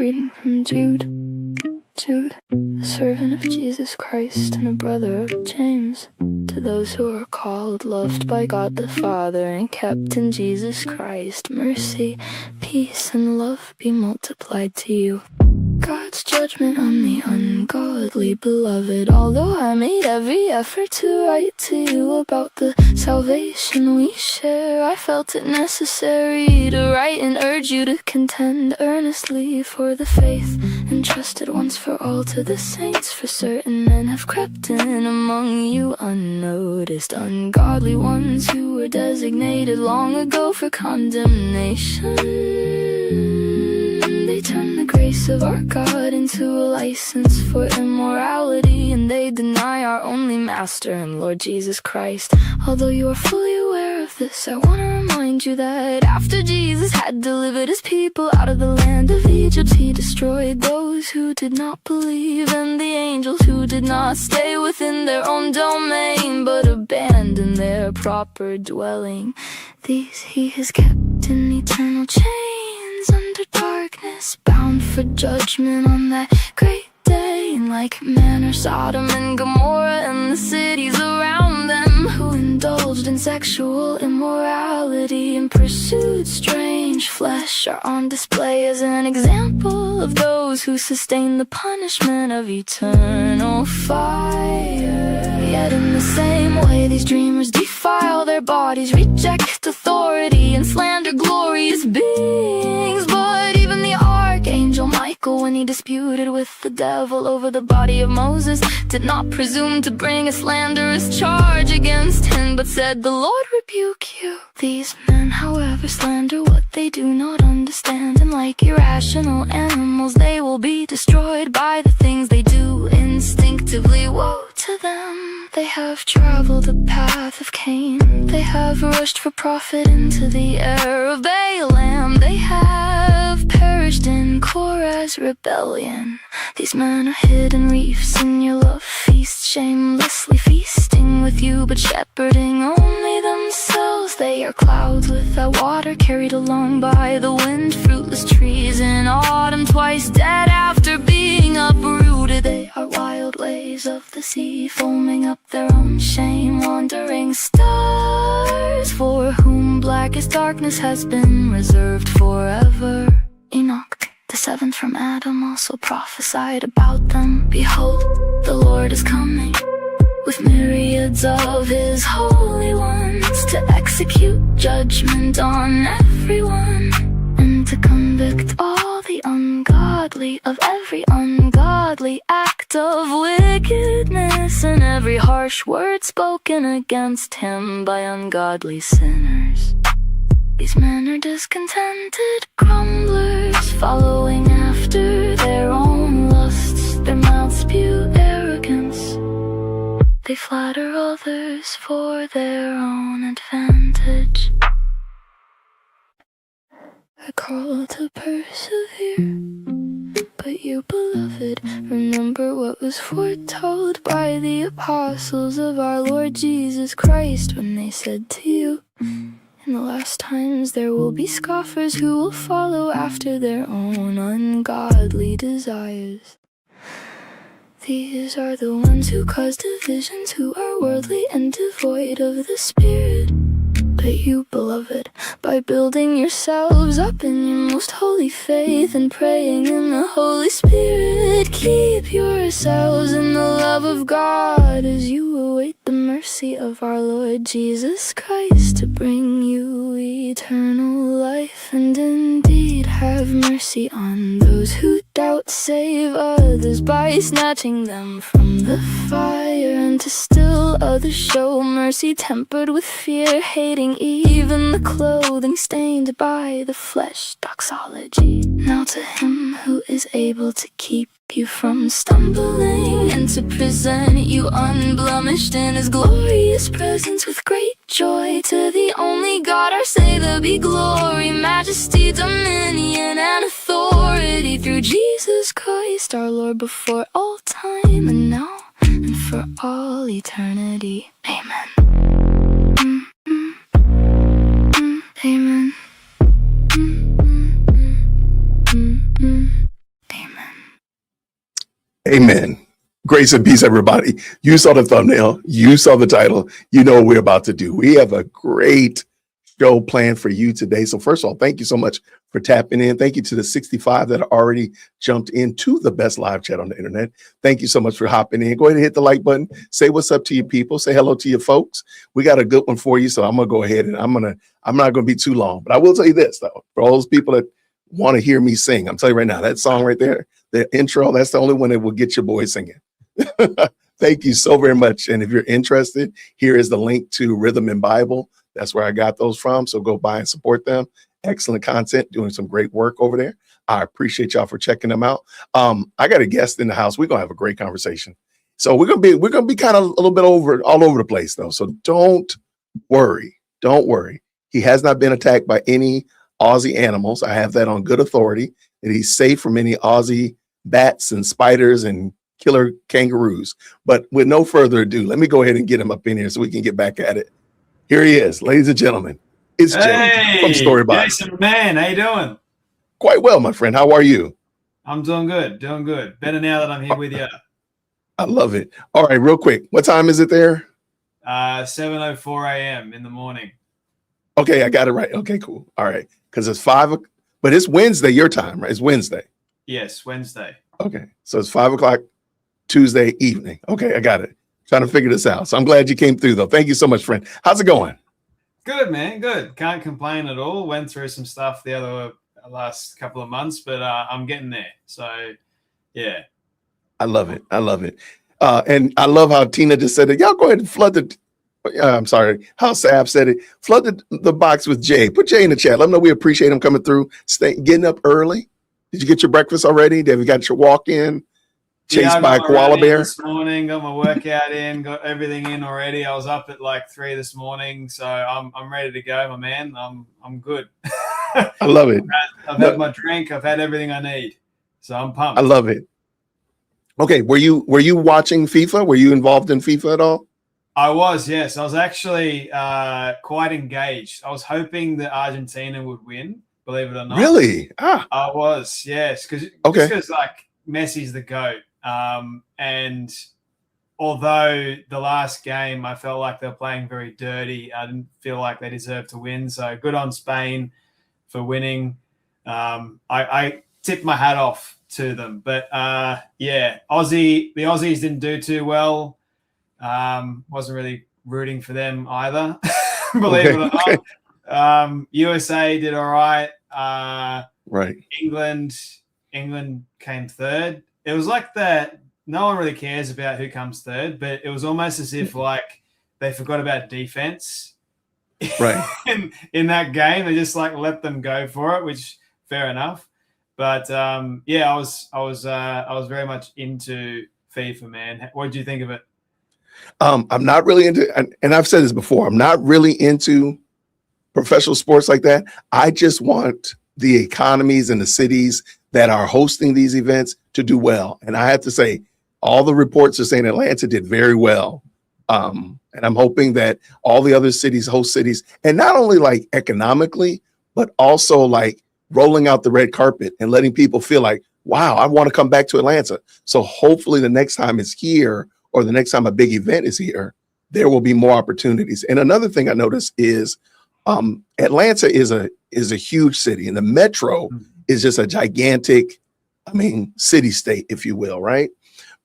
reading from Jude. Jude, a servant of Jesus Christ and a brother of James, to those who are called, loved by God the Father, and kept in Jesus Christ, mercy, peace, and love be multiplied to you. God's judgment on the ungodly, beloved. Although I made every effort to write to you about the salvation we share, I felt it necessary to write and urge you to contend earnestly for the faith entrusted once for all to the saints. For certain men have crept in among you unnoticed, ungodly ones who were designated long ago for condemnation. They turn the grace of our God into a license for immorality, and they deny our only Master and Lord Jesus Christ. Although you are fully aware of this, I want to remind you that after Jesus had delivered his people out of the land of Egypt, he destroyed those who did not believe, and the angels who did not stay within their own domain but abandoned their proper dwelling. These he has kept in eternal chains under darkness, bound for judgment on that great day. And like manner Sodom and Gomorrah and the cities around them, who indulged in sexual immorality and pursued strange flesh, are on display as an example of those who sustain the punishment of eternal fire. Yet in the same way these dreamers defile their bodies, reject authority, and slander glorious beings. But even the archangel Michael, when he disputed with the devil over the body of Moses, did not presume to bring a slanderous charge against him, but said, "The Lord rebuke you." These men, however, slander what they do not understand, and like irrational animals they will be destroyed by the things they do instinctively. Woe to them! They have traveled the path of Cain, they have rushed for profit into the air of Balaam, they have perished in Korah's rebellion. These men are hidden reefs in your love feast, shamelessly feasting with you but shepherding only themselves. They are clouds without water, carried along by the wind, fruitless trees in autumn, twice dead after being uprooted. They are wild waves of the sea, foaming up their own shame, wandering stars for whom blackest darkness has been reserved forever. Enoch, the seventh from Adam, also prophesied about them. Behold, the Lord is coming with myriads of his holy ones, to execute judgment on everyone, and to convict all the ungodly of every ungodly act of wickedness, and every harsh word spoken against him by ungodly sinners. These men are discontented grumblers, following after their own lusts. Their mouths spew arrogance, they flatter others for their own advantage. I call to persevere, but you, beloved, remember what was foretold by the apostles of our Lord Jesus Christ, when they said to you, "In the last times there will be scoffers who will follow after their own ungodly desires. These are the ones who cause divisions, who are worldly and devoid of the Spirit. But you, beloved, by building yourselves up in your most holy faith and praying in the Holy Spirit, keep yourselves in the love of God as you await the mercy of our Lord Jesus Christ to bring you eternal life. And indeed have mercy on those who doubt, save others by snatching them from the fire, and to still others show mercy tempered with fear, hating even the clothing stained by the flesh. Doxology. Now to him who is able to keep you from stumbling, and to present you unblemished in his glorious presence with great joy, to the only God our Savior be glory, majesty, dominion, and authority through Jesus Christ our Lord, before all time and now and for all eternity. Amen. Amen. Amen. Grace and peace, everybody. You saw the thumbnail. You saw the title. You know what we're about to do. We have a great show planned for you today. So first of all, thank you so much for tapping in. Thank you to the 65 that already jumped into the best live chat on the internet. Thank you so much for hopping in. Go ahead and hit the like button. Say what's up to your people. Say hello to your folks. We got a good one for you. So I'm going to go ahead and I'm not going to be too long, but I will tell you this though, for all those people that want to hear me sing, I'm telling you right now, that song right there, the intro, that's the only one that will get your boy singing. Thank you so very much. And if you're interested, here is the link to Rhythm and Bible. That's where I got those from. So go by and support them. Excellent content, doing some great work over there. I appreciate y'all for checking them out. I got a guest in the house. We're gonna have a great conversation. So we're gonna be kind of a little bit all over the place though. So don't worry. Don't worry. He has not been attacked by any Aussie animals. I have that on good authority, that he's safe from any Aussie bats and spiders and killer kangaroos. But with no further ado, let me go ahead and get him up in here so we can get back at it. Here he is, ladies and gentlemen. It's Jay from StoryBox. Jason, man, how you doing? Quite well, my friend. How are you? I'm doing good, doing good. Better now that I'm here with you. I love it. All right, real quick. What time is it there? 7:04 a.m. in the morning. Okay, I got it right. Okay, cool. All right, because it's 5, but it's Wednesday your time, right? It's Wednesday. Yes, Wednesday. Okay, so it's 5 o'clock Tuesday evening. Okay, I got it. Trying to figure this out. So I'm glad you came through, though. Thank you so much, friend. How's it going? Good, man. Good. Can't complain at all. Went through some stuff the last couple of months, but I'm getting there. So, yeah. I love it. I love it. And I love how Tina just said it. Y'all go ahead and flood the. I'm sorry. How Sab said it. Flood the box with Jay. Put Jay in the chat. Let him know we appreciate him coming through. Getting up early. Did you get your breakfast already? Have you got your walk in? Chased by a koala bear this morning, got my workout in, got everything in already. I was up at like 3 this morning, so I'm ready to go, my man. I'm good. I love it. I've had my drink, I've had everything I need, so I'm pumped. I love it. Okay, were you watching FIFA? Were you involved in FIFA at all? I was, yes. I was actually quite engaged. I was hoping that Argentina would win, believe it or not. Really? I was, yes, because like Messi's the GOAT. And although the last game I felt like they were playing very dirty, I didn't feel like they deserved to win. So good on Spain for winning. I tipped my hat off to them. But yeah, the Aussies didn't do too well. Wasn't really rooting for them either. Believe it or not. USA did all right. Right. England came third. It was like that. No one really cares about who comes third, but it was almost as if like they forgot about defense. Right. in that game, they just like let them go for it, which fair enough. But yeah, I was very much into FIFA, man. What did you think of it? I'm not really into, and I've said this before, I'm not really into professional sports like that. I just want the economies and the cities that are hosting these events to do well. And I have to say, all the reports are saying Atlanta did very well. And I'm hoping that all the other cities, host cities, and not only like economically, but also like rolling out the red carpet and letting people feel like, wow, I want to come back to Atlanta. So hopefully the next time it's here or the next time a big event is here, there will be more opportunities. And another thing I noticed is Atlanta is a huge city, and the metro is just a gigantic, city state, if you will, right?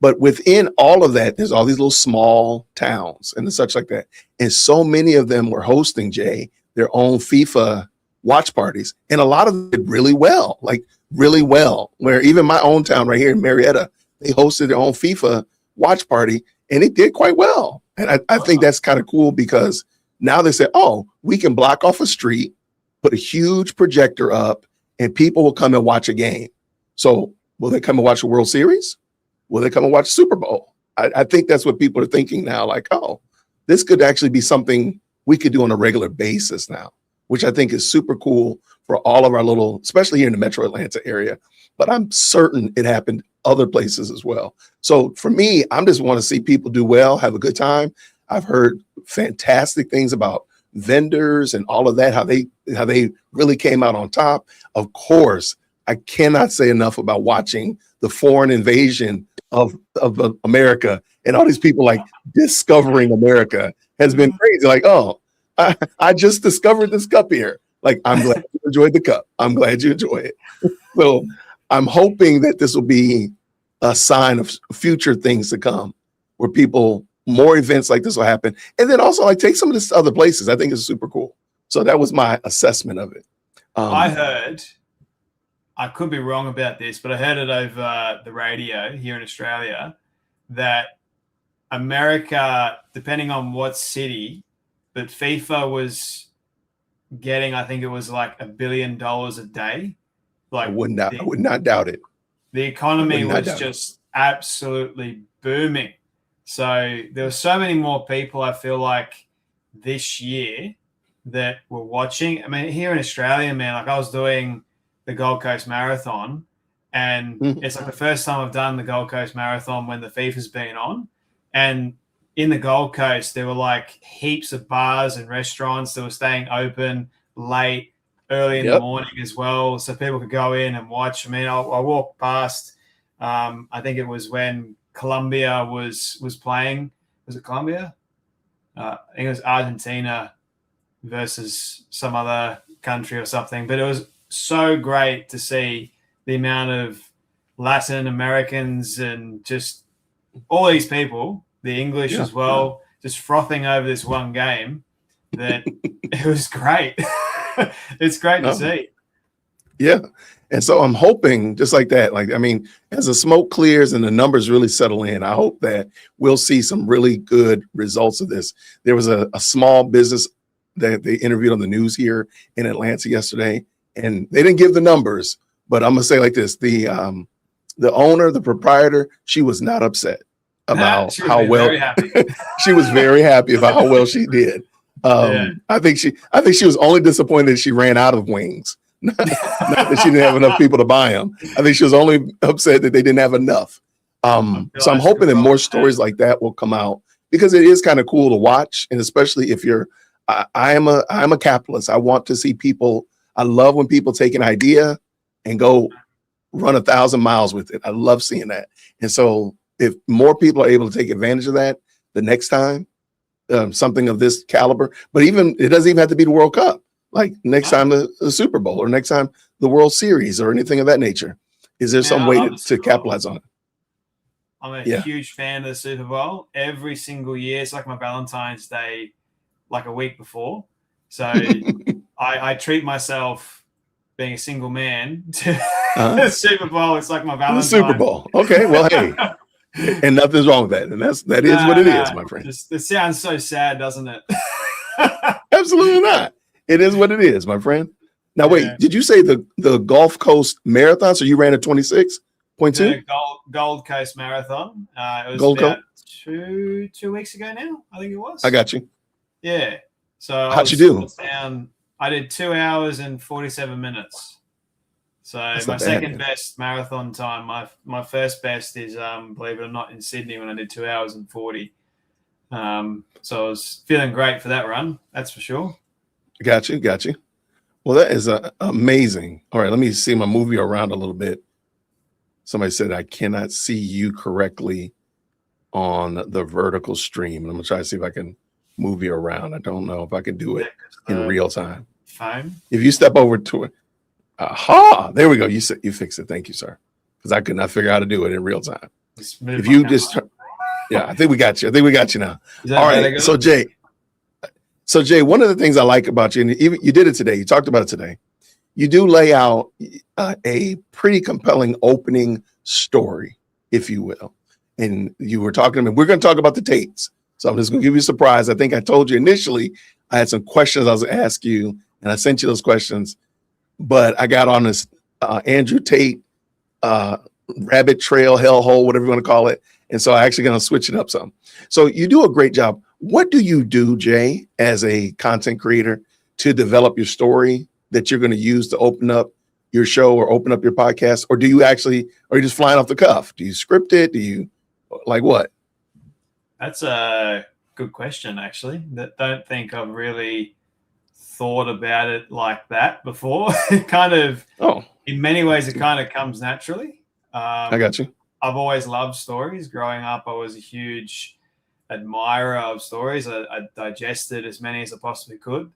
But within all of that, there's all these little small towns and such like that. And so many of them were hosting, Jay, their own FIFA watch parties. And a lot of them did really well, where even my own town right here in Marietta, they hosted their own FIFA watch party and it did quite well. And I think that's kind of cool because now they say, oh, we can block off a street, put a huge projector up, and people will come and watch a game. So will they come and watch a World Series? Will they come and watch Super Bowl? I think that's what people are thinking now, like, oh, this could actually be something we could do on a regular basis now, which I think is super cool for all of our little, especially here in the Metro Atlanta area. But I'm certain it happened other places as well. So for me, I just want to see people do well, have a good time. I've heard fantastic things about vendors and all of that, how they really came out on top. Of course, I cannot say enough about watching the foreign invasion of America and all these people like discovering America has been crazy. Like, oh, I just discovered this cup here. Like, I'm glad you enjoyed the cup. I'm glad you enjoy it. So I'm hoping that this will be a sign of future things to come where more events like this will happen. And then also like take some of this to other places. I think it's super cool. So that was my assessment of it. I heard, I could be wrong about this, but I heard it over the radio here in Australia that America, depending on what city, but FIFA was getting, I think it was like $1 billion a day. Like I would not doubt it. The economy was just absolutely booming. So there were so many more people, I feel like, this year that were watching. I mean, here in Australia, man, like I was doing the Gold Coast Marathon, and it's like the first time I've done the Gold Coast Marathon when the FIFA's been on. And in the Gold Coast, there were like heaps of bars and restaurants that were staying open late, early in the morning as well, so people could go in and watch. I mean, I walked past, I think it was when Colombia was playing. Was it Colombia? I think it was Argentina versus some other country or something. But it was so great to see the amount of Latin Americans and just all these people, the English as well, just frothing over this one game, that it was great. It's great to see. Yeah. And so I'm hoping just like that, like, I mean, as the smoke clears and the numbers really settle in, I hope that we'll see some really good results of this. There was a small business that they interviewed on the news here in Atlanta yesterday, and they didn't give the numbers, but I'm going to say like this, the owner, the proprietor, she was not upset about how well she was very happy about how well she did. I think she was only disappointed that she ran out of wings. Not that she didn't have enough people to buy them. I think she was only upset that they didn't have enough. So I'm hoping that more stories like that will come out, because it is kind of cool to watch. And especially if I'm a capitalist. I want to see people. I love when people take an idea and go run 1,000 miles with it. I love seeing that. And so if more people are able to take advantage of that the next time, something of this caliber, but even it doesn't even have to be the World Cup. Like next time the Super Bowl, or next time the World Series, or anything of that nature. Is there some way to capitalize on it? I'm a huge fan of the Super Bowl. Every single year, it's like my Valentine's Day, like a week before. So I treat myself, being a single man, to the Super Bowl. It's like my Valentine's. The Super Bowl. Okay, well, hey. And nothing's wrong with that. And that is what it is, my friend. It sounds so sad, doesn't it? Absolutely not. It is what it is, my friend. Now, wait, did you say the Gulf Coast Marathon? So you ran a 26.2? Gold Coast Marathon. It was about 2 weeks ago now, I think it was. I got you. Yeah. So how'd you do? I did 2 hours and 47 minutes. So my second best marathon time. My first best is, believe it or not, in Sydney when I did 2 hours and 40. So I was feeling great for that run. That's for sure. Got you. Well, that is amazing. All right, let me see my movie around a little bit. Somebody said I cannot see you correctly on the vertical stream. I'm gonna try to see if I can move you around. I don't know if I can do it in real time. Fine. If you step over to it, there we go. You fixed it. Thank you, sir. Because I could not figure out how to do it in real time. If you just, I think we got you. now. All right. So Jay, one of the things I like about you, and even you did it today, you talked about it today, you do lay out a pretty compelling opening story, if you will. And you were talking to me, we're going to talk about the Tates. So I'm just going to give you a surprise. I think I told you initially I had some questions I was going to ask you, and I sent you those questions, but I got on this Andrew Tate rabbit trail, hellhole, whatever you want to call it. And so I'm actually going to switch it up some. So you do a great job. What do you do, Jay, as a content creator to develop your story that you're going to use to open up your show or open up your podcast? Or are you just flying off the cuff? Do you script it? Do you like what? That's a good question, actually. Don't think I've really thought about it like that before. It kind of, in many ways, it kind of comes naturally. I got you. I've always loved stories. Growing up, I was a huge admirer of stories. I digested as many as I possibly could.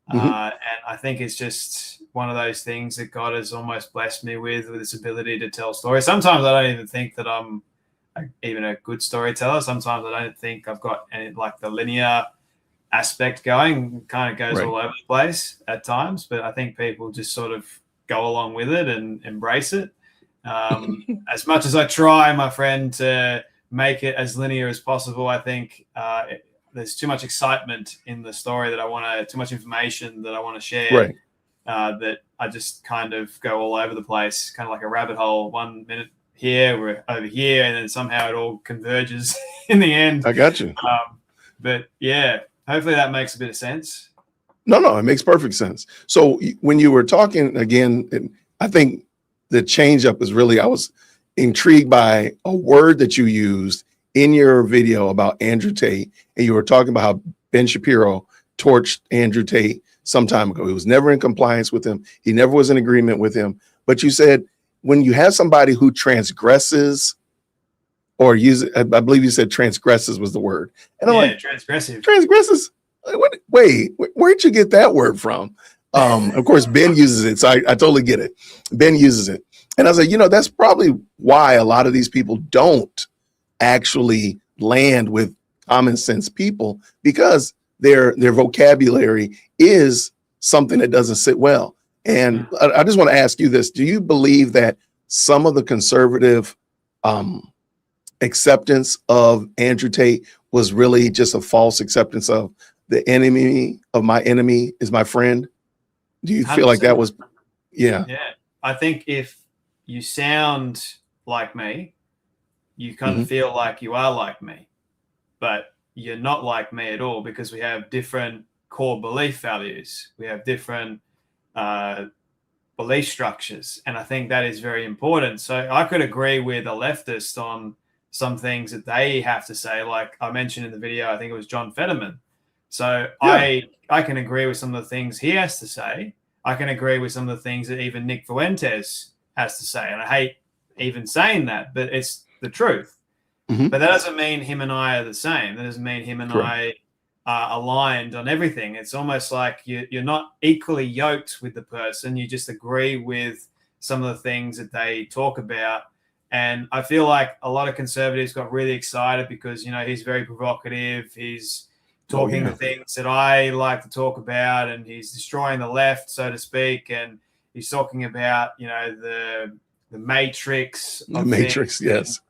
And I think it's just one of those things that God has almost blessed me with this ability to tell stories. Sometimes I don't even think that I'm even a good storyteller. Sometimes I don't think I've got any, like the linear aspect going. It kind of goes all over the place at times, but I think people just sort of go along with it and embrace it. As much as I try, my friend, to make it as linear as possible, I think there's too much excitement in the story too much information that I want to share, that I just kind of go all over the place, kind of like a rabbit hole. 1 minute here, we're over here, and then somehow it all converges in the end. I got you. But yeah, hopefully that makes a bit of sense. No, it makes perfect sense. So when you were talking again, I think the change up is really, I was intrigued by a word that you used in your video about Andrew Tate, and you were talking about how Ben Shapiro torched Andrew Tate some time ago. He was never in compliance with him. He never was in agreement with him. But you said when you have somebody who transgresses, or I believe you said transgresses was the word. And I'm like, transgressive. Transgresses? Wait, where'd you get that word from? Of course, Ben uses it, so I totally get it. Ben uses it. And I was like, that's probably why a lot of these people don't actually land with common sense people, because their vocabulary is something that doesn't sit well. And I just want to ask you this. Do you believe that some of the conservative acceptance of Andrew Tate was really just a false acceptance of the enemy of my enemy is my friend? Do you feel 100%. Like that was, yeah. I think if you sound like me, you kind of feel like you are like me, but you're not like me at all, because we have different core belief values. We have different belief structures. And I think that is very important. So I could agree with a leftist on some things that they have to say. Like I mentioned in the video, I think it was John Fetterman. So I can agree with some of the things he has to say. I can agree with some of the things that even Nick Fuentes has to say. And I hate even saying that, but it's the truth. But that doesn't mean him and I are the same. That doesn't mean him and I are aligned on everything. It's almost like you're not equally yoked with the person. You just agree with some of the things that they talk about. And I feel like a lot of conservatives got really excited because, he's very provocative. He's talking the things that I like to talk about, and he's destroying the left, so to speak. And he's talking about, the matrix. The matrix, yes.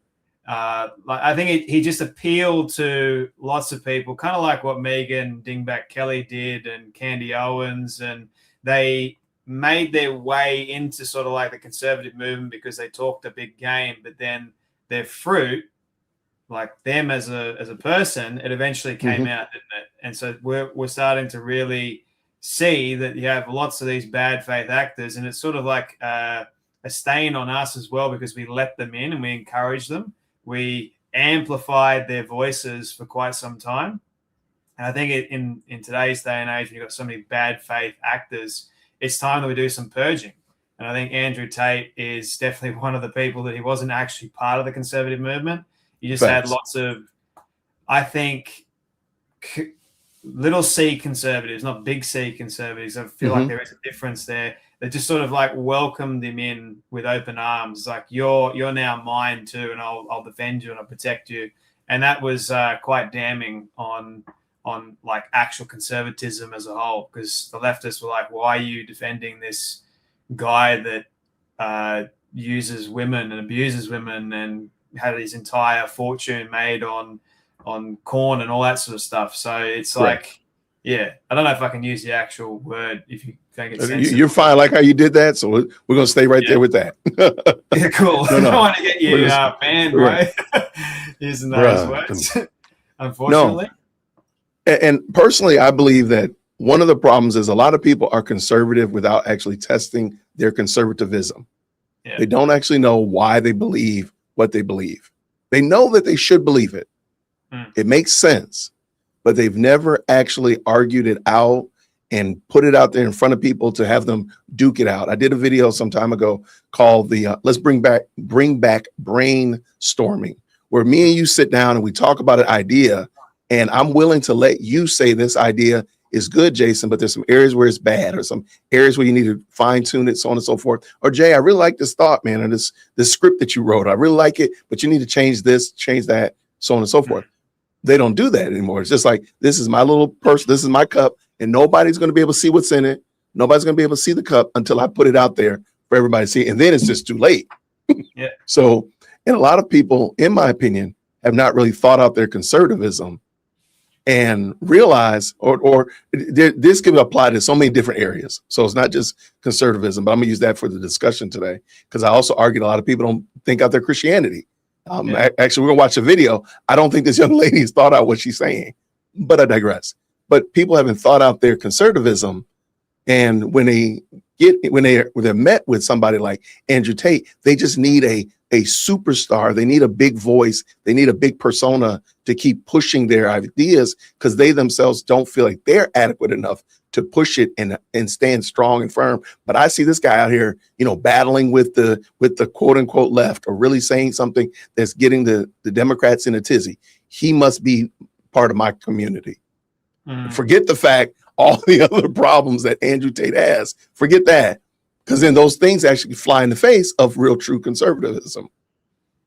I think he just appealed to lots of people, kind of like what Megan Dingback Kelly did and Candy Owens, and they made their way into sort of like the conservative movement because they talked a big game, but then their fruit, like them as a person, it eventually came out, didn't it? And so we're starting to really see that you have lots of these bad faith actors, and it's sort of like a stain on us as well, because we let them in and we encourage them. We amplified their voices for quite some time. And I think in today's day and age, when you've got so many bad faith actors, it's time that we do some purging. And I think Andrew Tate is definitely one of the people that he wasn't actually part of the conservative movement. He just had lots of, I think, little c conservatives, not big C conservatives. I feel like there is a difference there. They just sort of like welcomed him in with open arms, like you're now mine too, and I'll defend you and I'll protect you. And that was quite damning on like actual conservatism as a whole, because the leftists were like, why are you defending this guy that uses women and abuses women and had his entire fortune made on corn and all that sort of stuff? So it's like, I don't know if I can use the actual word if you think it's sensitive. You're fine like how you did that, so we're going to stay right there with that. Yeah, cool. I don't want to get you banned, right? Using those words, unfortunately. No. And personally, I believe that one of the problems is a lot of people are conservative without actually testing their conservatism. Yeah. They don't actually know why they believe what they believe. They know that they should believe it. It makes sense, but they've never actually argued it out and put it out there in front of people to have them duke it out. I did a video some time ago called the Let's Bring Back Brainstorming, where me and you sit down and we talk about an idea, and I'm willing to let you say this idea is good, Jason, but there's some areas where it's bad, or some areas where you need to fine tune it, so on and so forth. Or Jay, I really like this thought, man, or this script that you wrote. I really like it, but you need to change this, change that, so on and so forth. They don't do that anymore. It's just like, this is my little purse, this is my cup, and nobody's going to be able to see what's in it. Nobody's going to be able to see the cup until I put it out there for everybody to see. And then it's just too late. Yeah. So, and a lot of people, in my opinion, have not really thought out their conservatism and realize, or this can apply to so many different areas. So it's not just conservatism, but I'm gonna use that for the discussion today, because I also argued a lot of people don't think out their Christianity. Actually, we're gonna watch a video. I don't think this young lady has thought out what she's saying, but I digress. But people haven't thought out their conservatism, and when they're met with somebody like Andrew Tate, they just need a superstar. They need a big voice. They need a big persona to keep pushing their ideas, because they themselves don't feel like they're adequate enough to push it and stand strong and firm. But I see this guy out here, battling with the quote unquote left, or really saying something that's getting the Democrats in a tizzy. He must be part of my community. Forget the fact, all the other problems that Andrew Tate has, forget that, because then those things actually fly in the face of real, true conservatism.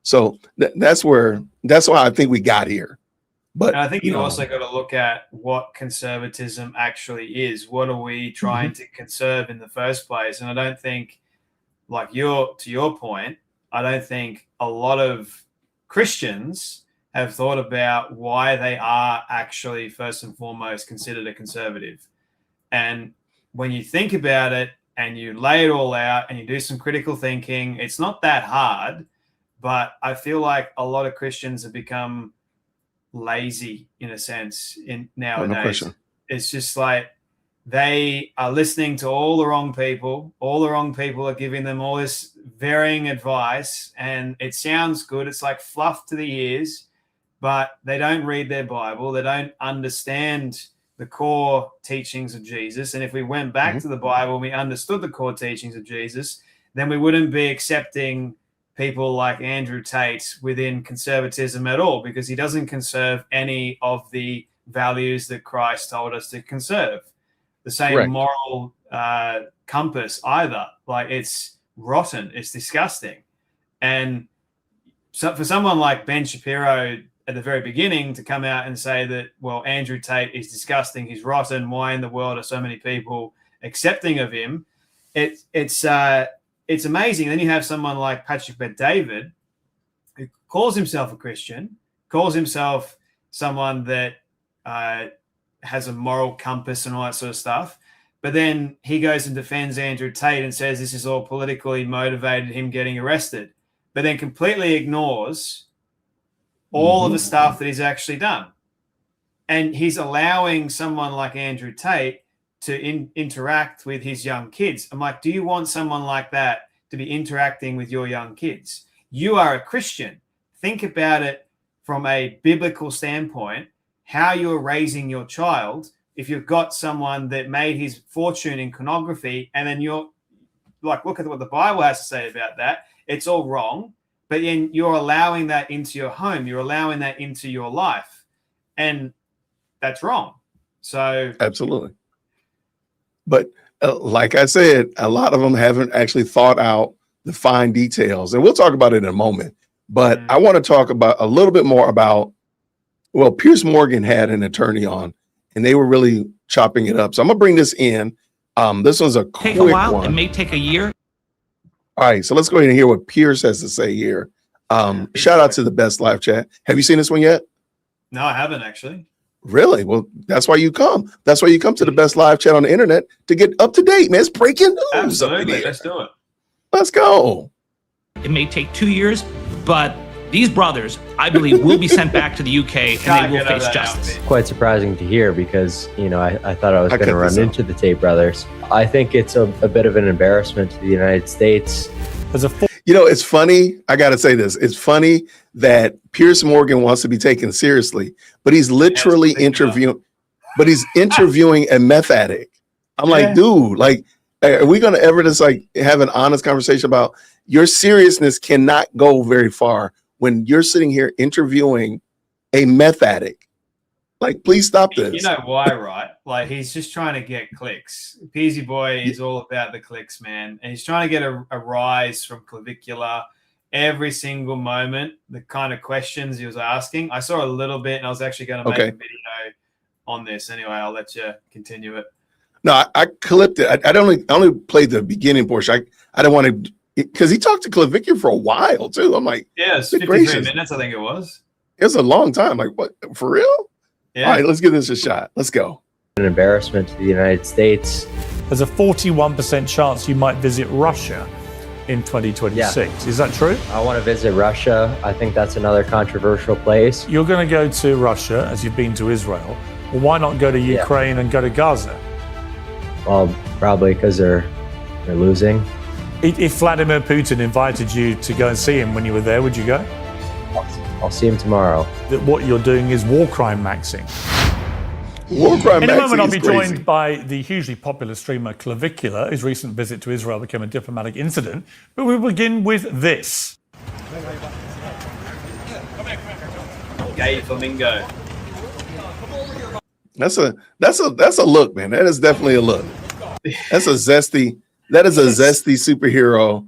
So that's why I think we got here. But and I think you also got to look at what conservatism actually is. What are we trying to conserve in the first place? And I don't think, to your point, I don't think a lot of Christians have thought about why they are actually first and foremost considered a conservative. And when you think about it and you lay it all out and you do some critical thinking, it's not that hard. But I feel like a lot of Christians have become lazy in a sense nowadays. No question. It's just like they are listening to all the wrong people. All the wrong people are giving them all this varying advice, and it sounds good. It's like fluff to the ears, but they don't read their Bible. They don't understand the core teachings of Jesus. And if we went back to the Bible and we understood the core teachings of Jesus, then we wouldn't be accepting people like Andrew Tate within conservatism at all, because he doesn't conserve any of the values that Christ told us to conserve. The same Correct. Moral compass either. Like, it's rotten. It's disgusting. And so for someone like Ben Shapiro at the very beginning to come out and say that, well, Andrew Tate is disgusting, he's rotten, why in the world are so many people accepting of him? It's amazing. Then you have someone like Patrick Bet-David, who calls himself a Christian, calls himself someone that has a moral compass and all that sort of stuff. But then he goes and defends Andrew Tate and says this is all politically motivated, him getting arrested, but then completely ignores all of the stuff that he's actually done. And he's allowing someone like Andrew Tate to interact with his young kids. I'm like, do you want someone like that to be interacting with your young kids? You are a Christian. Think about it from a biblical standpoint, how you're raising your child. If you've got someone that made his fortune in pornography, and then you're like, look at what the Bible has to say about that. It's all wrong. But then you're allowing that into your home. You're allowing that into your life. And that's wrong. So absolutely. But like I said, a lot of them haven't actually thought out the fine details. And we'll talk about it in a moment. But I want to talk about a little bit more about, well, Piers Morgan had an attorney on, and they were really chopping it up. So I'm going to bring this in. This one's a quick one. It may take a year. All right, so let's go ahead and hear what Piers has to say here. Shout out to the Best Live Chat. Have you seen this one yet? No, I haven't actually. Really? Well, that's why you come. That's why you come to the Best Live Chat on the internet, to get up to date, man. It's breaking news. Absolutely. Let's do it. Let's go. It may take 2 years, but these brothers, I believe, will be sent back to the UK and they will face justice. Quite surprising to hear, because, I thought I was going to run into the Tate brothers. I think it's a bit of an embarrassment to the United States. It's funny. I got to say this. It's funny that Piers Morgan wants to be taken seriously, but he's literally interviewing a meth addict. I'm like, dude, like, are we going to ever just like have an honest conversation about your seriousness cannot go very far when you're sitting here interviewing a meth addict? Like, please stop this. You know why, right? Like, he's just trying to get clicks. Peasy Boy is all about the clicks, man. And he's trying to get a rise from Clavicular every single moment, the kind of questions he was asking. I saw a little bit, and I was actually going to make a video on this. Anyway, I'll let you continue it. No, I clipped it. I only played the beginning portion. I don't want to, because he talked to Clavicular for a while, too. I'm like, yeah, it's 53 minutes, I think it was. It was a long time. Like, what, for real? Yeah. All right, let's give this a shot. Let's go. An embarrassment to the United States. There's a 41% chance you might visit Russia in 2026. Yeah. Is that true? I want to visit Russia. I think that's another controversial place. You're going to go to Russia as you've been to Israel. Well, why not go to Ukraine and go to Gaza? Well, probably because they're losing. If Vladimir Putin invited you to go and see him when you were there, would you go? I'll see him tomorrow. That what you're doing is war crime maxing. War crime maxing. In a moment, I'll be crazy. joined by the hugely popular streamer Clavicular, whose recent visit to Israel became a diplomatic incident. But we'll begin with this. Gay flamingo. That's a look, man. That is definitely a look. That is a zesty superhero,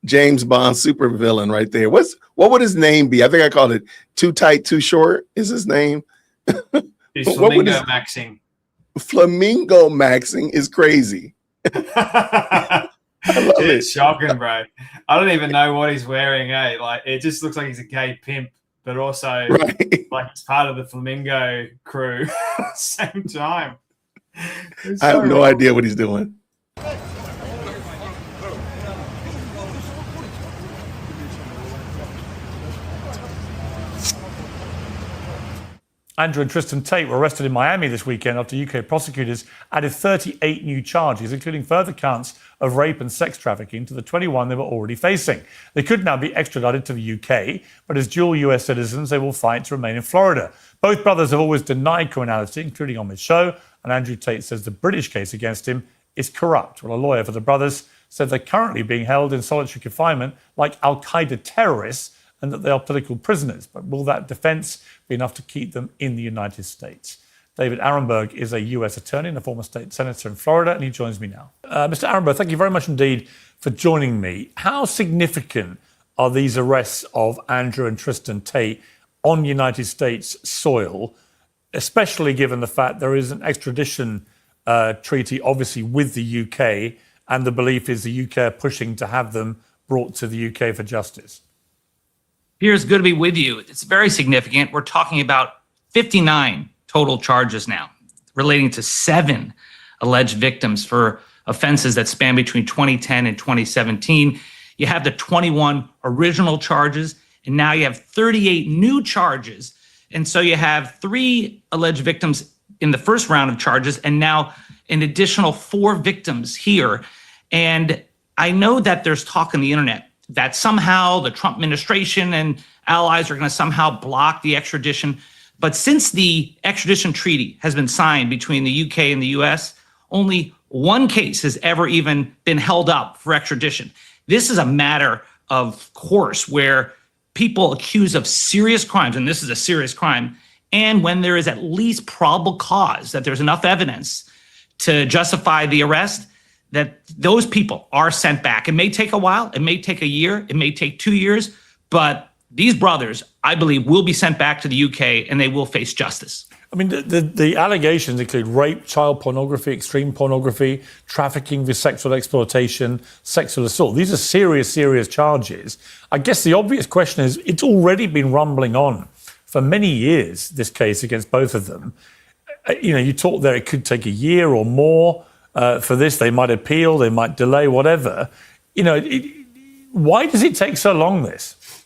James Bond super villain right there. What would his name be? I think I called it Too Tight, Too Short is his name. Flamingo maxing. Flamingo maxing is crazy. I love it. It's shocking, bro. I don't even know what he's wearing, Like, it just looks like he's a gay pimp, but also like it's part of the Flamingo crew at the same time. I have no idea what he's doing. Andrew and Tristan Tate were arrested in Miami this weekend after UK prosecutors added 38 new charges, including further counts of rape and sex trafficking to the 21 they were already facing. They could now be extradited to the UK, but as dual US citizens, they will fight to remain in Florida. Both brothers have always denied criminality, including on this show, and Andrew Tate says the British case against him is corrupt. Well, a lawyer for the brothers said they're currently being held in solitary confinement like Al-Qaeda terrorists and that they are political prisoners. But will that defense be enough to keep them in the United States? David Arenberg is a US attorney and a former state senator in Florida, and he joins me now. Mr. Arenberg, thank you very much indeed for joining me. How significant are these arrests of Andrew and Tristan Tate on United States soil, especially given the fact there is an extradition treaty, obviously, with the UK, and the belief is the UK are pushing to have them brought to the UK for justice? Piers, good to be with you. It's very significant. We're talking about 59 total charges now relating to 7 alleged victims for offenses that span between 2010 and 2017. You have the 21 original charges, and now you have 38 new charges. And so you have 3 alleged victims in the first round of charges, and now an additional 4 victims here. And I know that there's talk on the internet that somehow the Trump administration and allies are going to somehow block the extradition. But since the extradition treaty has been signed between the UK and the US, only one case has ever even been held up for extradition. This is a matter of course where people accused of serious crimes, and this is a serious crime, and when there is at least probable cause that there's enough evidence to justify the arrest, that those people are sent back. It may take a while. It may take a year. It may take 2 years. But these brothers, I believe, will be sent back to the UK and they will face justice. I mean, the allegations include rape, child pornography, extreme pornography, trafficking for sexual exploitation, sexual assault. These are serious, serious charges. I guess the obvious question is, it's already been rumbling on for many years, this case against both of them. You talk there, it could take a year or more. For this, they might appeal, they might delay, whatever. Why does it take so long, this?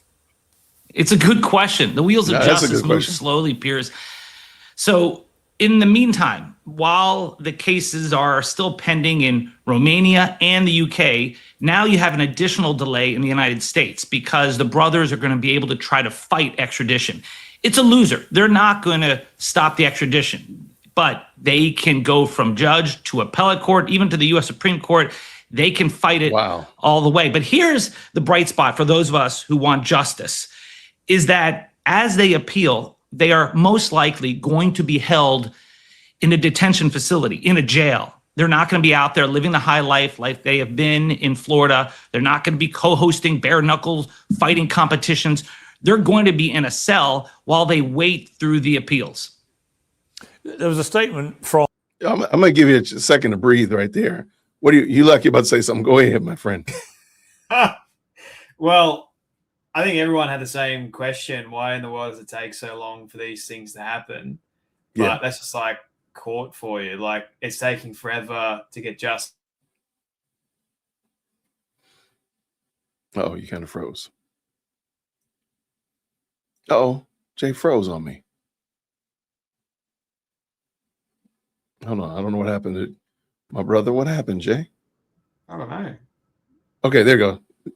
It's a good question. The wheels of justice move slowly, Piers. So in the meantime, while the cases are still pending in Romania and the UK, now you have an additional delay in the United States because the brothers are going to be able to try to fight extradition. It's a loser. They're not going to stop the extradition. but they can go from judge to appellate court, even to the U.S. Supreme Court. They can fight it all the way. But here's the bright spot for those of us who want justice, is that as they appeal, they are most likely going to be held in a detention facility, in a jail. They're not going to be out there living the high life like they have been in Florida. They're not going to be co-hosting bare knuckles fighting competitions. They're going to be in a cell while they wait through the appeals. There was a statement from... I'm going to give you a second to breathe right there. What do you like? You're about to say something. Go ahead, my friend. Well, I think everyone had the same question. Why in the world does it take so long for these things to happen? But that's just like court for you. Like, it's taking forever to get justice. Oh, you kind of froze. Uh-oh, Jay froze on me. Hold on, I don't know what happened to my brother. What happened, Jay? I don't know. Okay, there you go.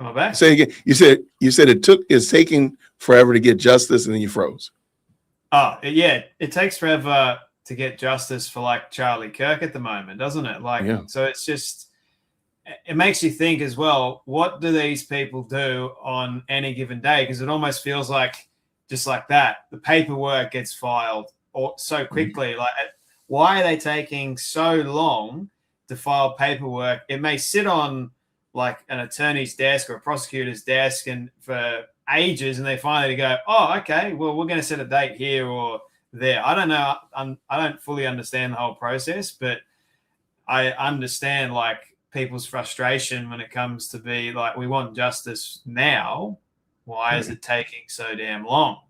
Am I back? Say again. You said it's taking forever to get justice, and then you froze. Oh, yeah. It takes forever to get justice for like Charlie Kirk at the moment, doesn't it? Like, so it's just, it makes you think as well, what do these people do on any given day? Because it almost feels like just like that, the paperwork gets filed so quickly. Like, why are they taking so long to file paperwork? It may sit on like an attorney's desk or a prosecutor's desk and for ages, and they finally go, oh, okay, well, we're going to set a date here or there. I don't know. I don't fully understand the whole process, but I understand like people's frustration when it comes to be like, we want justice now. Why is it taking so damn long?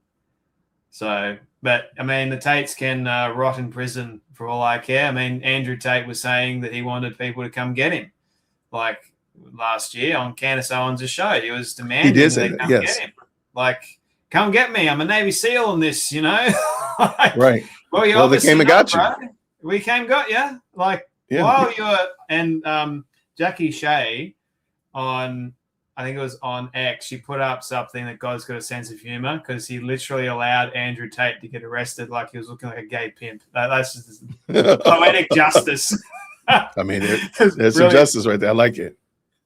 So, but I mean, the Tates can rot in prison for all I care. I mean, Andrew Tate was saying that he wanted people to come get him. Like last year on Candace Owens' show, he was demanding they come get him. Like, come get me. I'm a Navy SEAL in this, you know? Like, right. Well, they came and got you. Right? We came got you. Like, while you're and Jackie Shea on, I think it was on X, she put up something that God's got a sense of humor because he literally allowed Andrew Tate to get arrested like he was looking like a gay pimp. That's just poetic justice. I mean, there's some justice right there. I like it.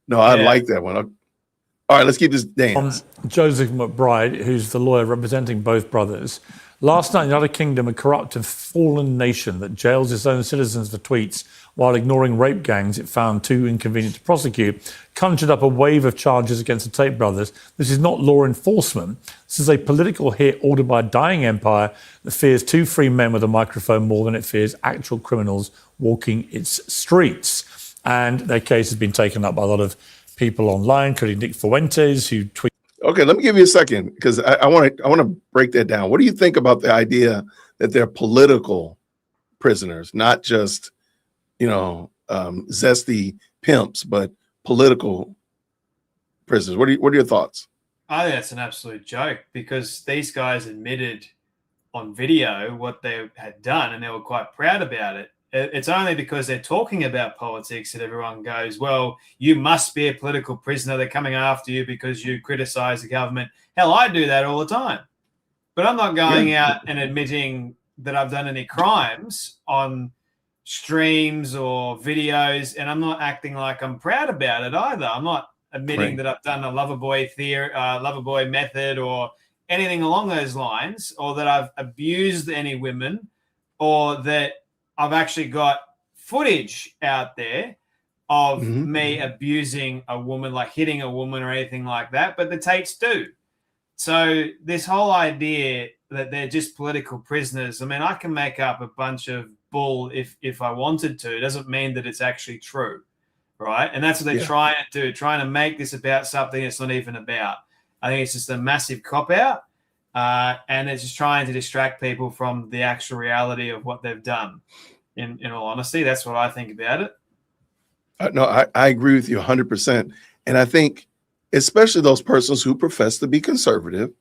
No, I like that one. All right, let's keep this Dan. Joseph McBride, who's the lawyer representing both brothers. Last night, the United Kingdom, a corrupt and fallen nation that jails its own citizens for tweets while ignoring rape gangs it found too inconvenient to prosecute, conjured up a wave of charges against the Tate brothers. This is not law enforcement. This is a political hit ordered by a dying empire that fears two free men with a microphone more than it fears actual criminals walking its streets. And their case has been taken up by a lot of people online, including Nick Fuentes, who tweeted. Okay, let me give you a second because I want to break that down. What do you think about the idea that they're political prisoners, not just, zesty pimps, but political prisoners? What are your thoughts? I think that's an absolute joke because these guys admitted on video what they had done and they were quite proud about it. It's only because they're talking about politics that everyone goes, well, you must be a political prisoner. They're coming after you because you criticize the government. Hell, I do that all the time. But I'm not going out and admitting that I've done any crimes on streams or videos, and I'm not acting like I'm proud about it either. I'm not admitting that I've done a Loverboy theory, Loverboy method or anything along those lines, or that I've abused any women, or that I've actually got footage out there of me abusing a woman, like hitting a woman or anything like that, but the Tates do. So this whole idea that they're just political prisoners, I mean, I can make up a bunch of bull if I wanted to. It doesn't mean that it's actually true, right? And that's what they're trying to do, trying to make this about something it's not even about. I think it's just a massive cop-out, and it's just trying to distract people from the actual reality of what they've done. In all honesty, that's what I think about it. No, I agree with you 100%. And I think, especially those persons who profess to be conservative,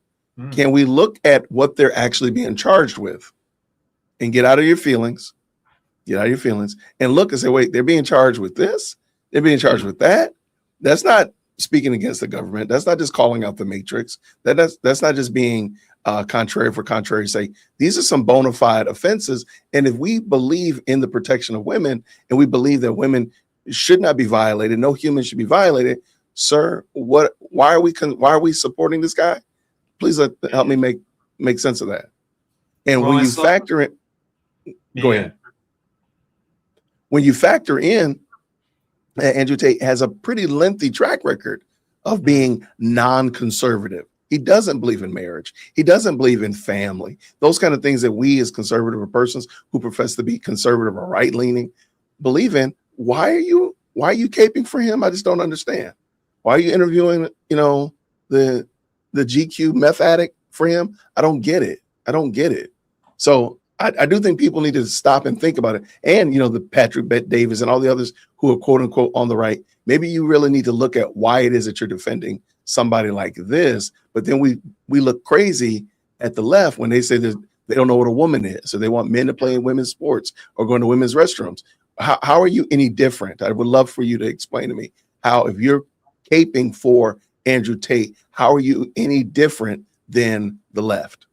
can we look at what they're actually being charged with and get out of your feelings, and look and say, wait, they're being charged with this. They're being charged with that. That's not speaking against the government. That's not just calling out the matrix. That's not just being contrary for contrary say these are some bona fide offenses. And if we believe in the protection of women and we believe that women should not be violated, no human should be violated, sir, why are we supporting this guy? Please help me make sense of that. And when you factor in, go ahead. When you factor in Andrew Tate has a pretty lengthy track record of being non-conservative. He doesn't believe in marriage. He doesn't believe in family. Those kind of things that we as conservative persons who profess to be conservative or right-leaning believe in. Why are you caping for him? I just don't understand. Why are you interviewing, the GQ meth addict for him? I don't get it. So I do think people need to stop and think about it. And, the Patrick Bet-Davis and all the others who are quote unquote on the right, maybe you really need to look at why it is that you're defending somebody like this. But then we look crazy at the left when they say that they don't know what a woman is. So they want men to play in women's sports or going to women's restrooms. How are you any different? I would love for you to explain to me how, if you're caping for Andrew Tate, how are you any different than the left?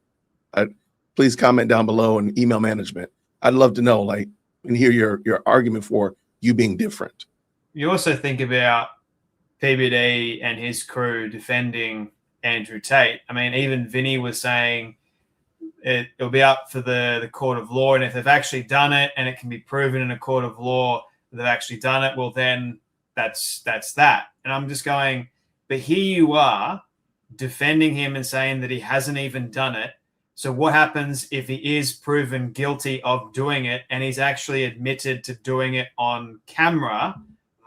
Please comment down below and email management. I'd love to know, and hear your argument for you being different. You also think about PBD and his crew defending Andrew Tate. I mean, even Vinny was saying it'll be up for the court of law, and if they've actually done it and it can be proven in a court of law that they've actually done it, well, then that's that. And I'm just going, but here you are defending him and saying that he hasn't even done it. So what happens if he is proven guilty of doing it and he's actually admitted to doing it on camera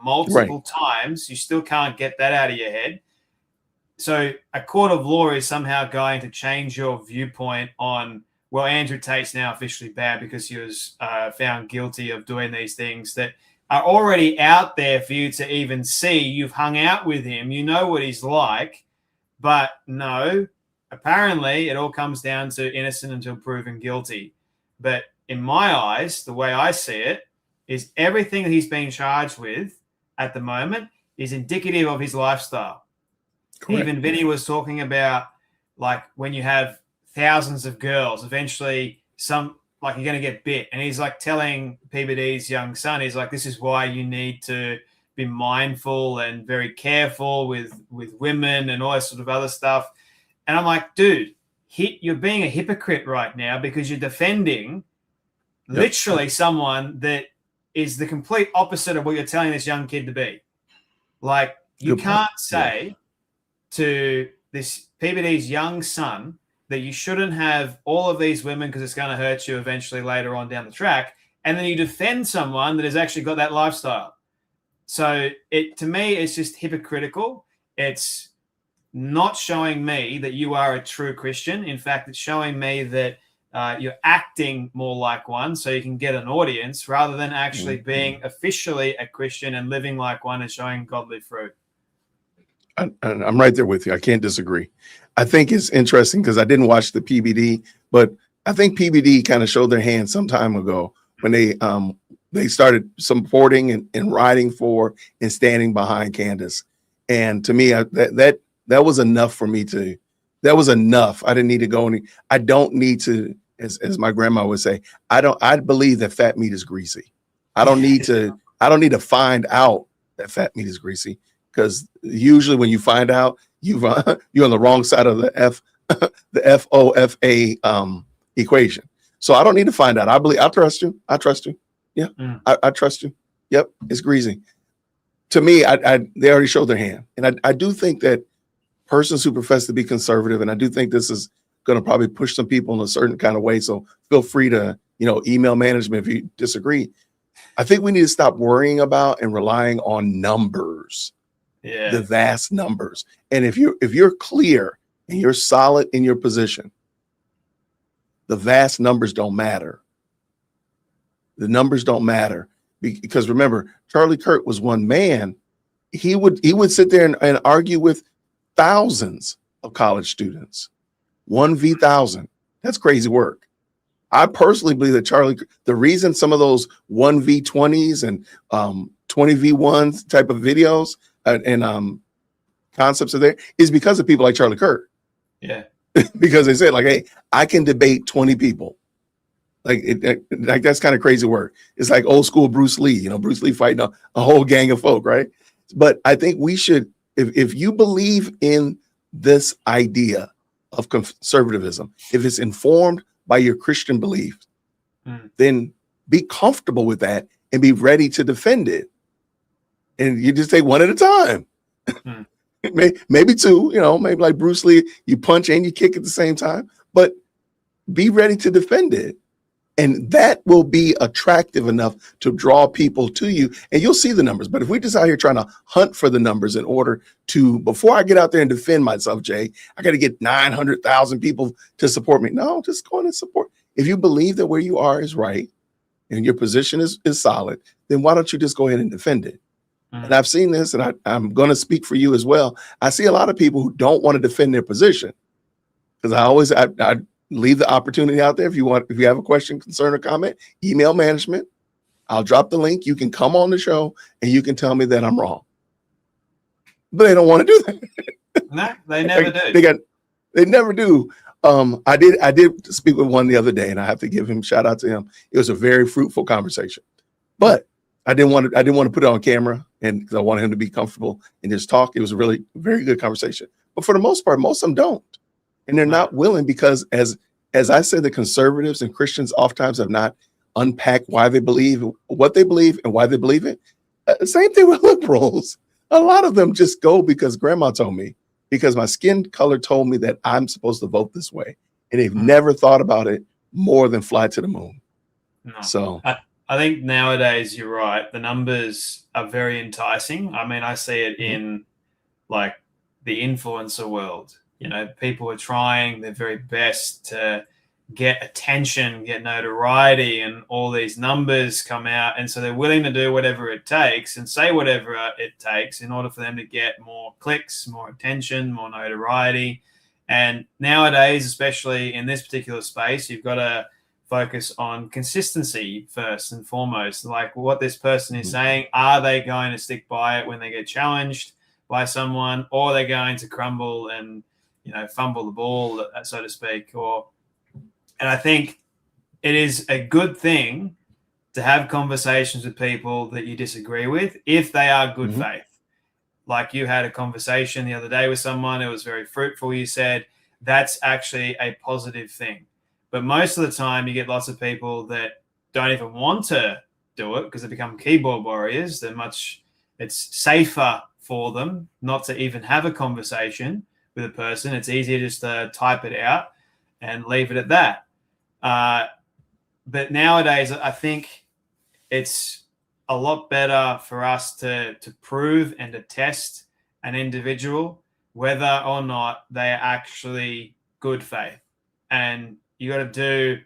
multiple times? You still can't get that out of your head. So a court of law is somehow going to change your viewpoint on, well, Andrew Tate's now officially bad because he was found guilty of doing these things that are already out there for you to even see. You've hung out with him. You know what he's like. But no, apparently it all comes down to innocent until proven guilty. But in my eyes, the way I see it is everything that he's being charged with at the moment is indicative of his lifestyle. Correct. Even Vinny was talking about, when you have thousands of girls, eventually you're going to get bit. And he's telling PBD's young son, he's like, this is why you need to be mindful and very careful with women and all that sort of other stuff. And I'm like, dude, you're being a hypocrite right now because you're defending literally someone that is the complete opposite of what you're telling this young kid to be. You can't say to this PBD's young son that you shouldn't have all of these women because it's going to hurt you eventually later on down the track. And then you defend someone that has actually got that lifestyle. So to me, it's just hypocritical. It's not showing me that you are a true Christian. In fact, it's showing me that you're acting more like one so you can get an audience rather than actually being officially a Christian and living like one and showing godly fruit. I'm right there with you. I can't disagree. I think it's interesting because I didn't watch the PBD, but I think PBD kind of showed their hand some time ago when they started supporting and riding for and standing behind Candace. And to me, that was enough for me that was enough. I didn't need to go I don't need to, as my grandma would say, I believe that fat meat is greasy. I don't need to find out that fat meat is greasy, because usually when you find out, you're on the wrong side of the FOFA equation. So I don't need to find out. I trust you. Yeah, I trust you. Yep, it's greasy. To me, they already showed their hand. And I do think that persons who profess to be conservative, and I do think this is going to probably push some people in a certain kind of way. So feel free to, email management if you disagree. I think we need to stop worrying about and relying on numbers, the vast numbers. And if you're clear and you're solid in your position, the vast numbers don't matter. The numbers don't matter, because remember, Charlie Kirk was one man. He would sit there and argue with thousands of college students, 1v1,000. That's crazy work. I personally believe that the reason some of those 1v20s and 20v1s type of videos and concepts are there is because of people like Charlie Kirk. Yeah. because they said like, hey, I can debate 20 people. Like like that's kind of crazy work. It's like old school Bruce Lee, Bruce Lee fighting a whole gang of folk, right? But I think we should, if you believe in this idea of conservatism, if it's informed by your Christian beliefs, then be comfortable with that and be ready to defend it. And you just take one at a time. Maybe two, maybe like Bruce Lee, you punch and you kick at the same time, but be ready to defend it. And that will be attractive enough to draw people to you, and you'll see the numbers. But if we just out here trying to hunt for the numbers in order to, before I get out there and defend myself, Jay, I got to get 900,000 people to support me. No, just go in and support. If you believe that where you are is right and your position is solid, then why don't you just go ahead and defend it? And I've seen this, and I'm going to speak for you as well. I see a lot of people who don't want to defend their position, because I leave the opportunity out there. If you have a question, concern, or comment, email management. I'll drop the link. You can come on the show and you can tell me that I'm wrong. But they don't want to do that. No, they never do. They never do. I did speak with one the other day, and I have to give him shout out to him. It was a very fruitful conversation, but I didn't want to put it on camera, and because I wanted him to be comfortable and just talk. It was a really very good conversation. But for the most part, most of them don't. And they're not willing, because as I said, the conservatives and Christians oftentimes have not unpacked why they believe what they believe and why they believe it. Same thing with liberals. A lot of them just go because grandma told me, because my skin color told me that I'm supposed to vote this way. And they've never thought about it more than fly to the moon. No. So I think nowadays, you're right. The numbers are very enticing. I mean, I see it in like the influencer world. People are trying their very best to get attention, get notoriety, and all these numbers come out. And so they're willing to do whatever it takes and say whatever it takes in order for them to get more clicks, more attention, more notoriety. And nowadays, especially in this particular space, you've got to focus on consistency first and foremost. Like what this person is saying, are they going to stick by it when they get challenged by someone, or are they going to crumble and fumble the ball, so to speak? And I think it is a good thing to have conversations with people that you disagree with, if they are good faith. Like you had a conversation the other day with someone, it was very fruitful. You said that's actually a positive thing. But most of the time you get lots of people that don't even want to do it because they become keyboard warriors. It's safer for them not to even have a conversation with a person. It's easier just to type it out and leave it at that. But nowadays, I think it's a lot better for us to prove and to test an individual whether or not they are actually good faith. And you got to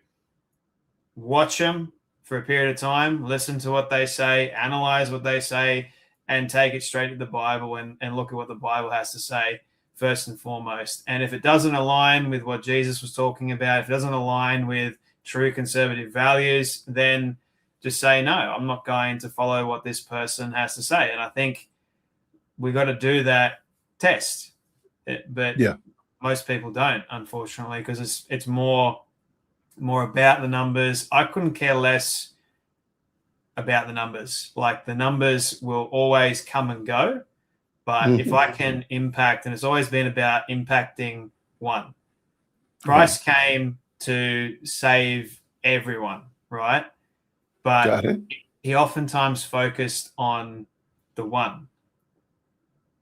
watch them for a period of time, listen to what they say, analyze what they say, and take it straight to the Bible and look at what the Bible has to say first and foremost. And if it doesn't align with what Jesus was talking about, if it doesn't align with true conservative values, then just say, no, I'm not going to follow what this person has to say. And I think we got to do that test. But most people don't, unfortunately, because it's more about the numbers. I couldn't care less about the numbers. Like the numbers will always come and go. But if I can impact, and it's always been about impacting one. Christ came to save everyone, right? But he oftentimes focused on the one,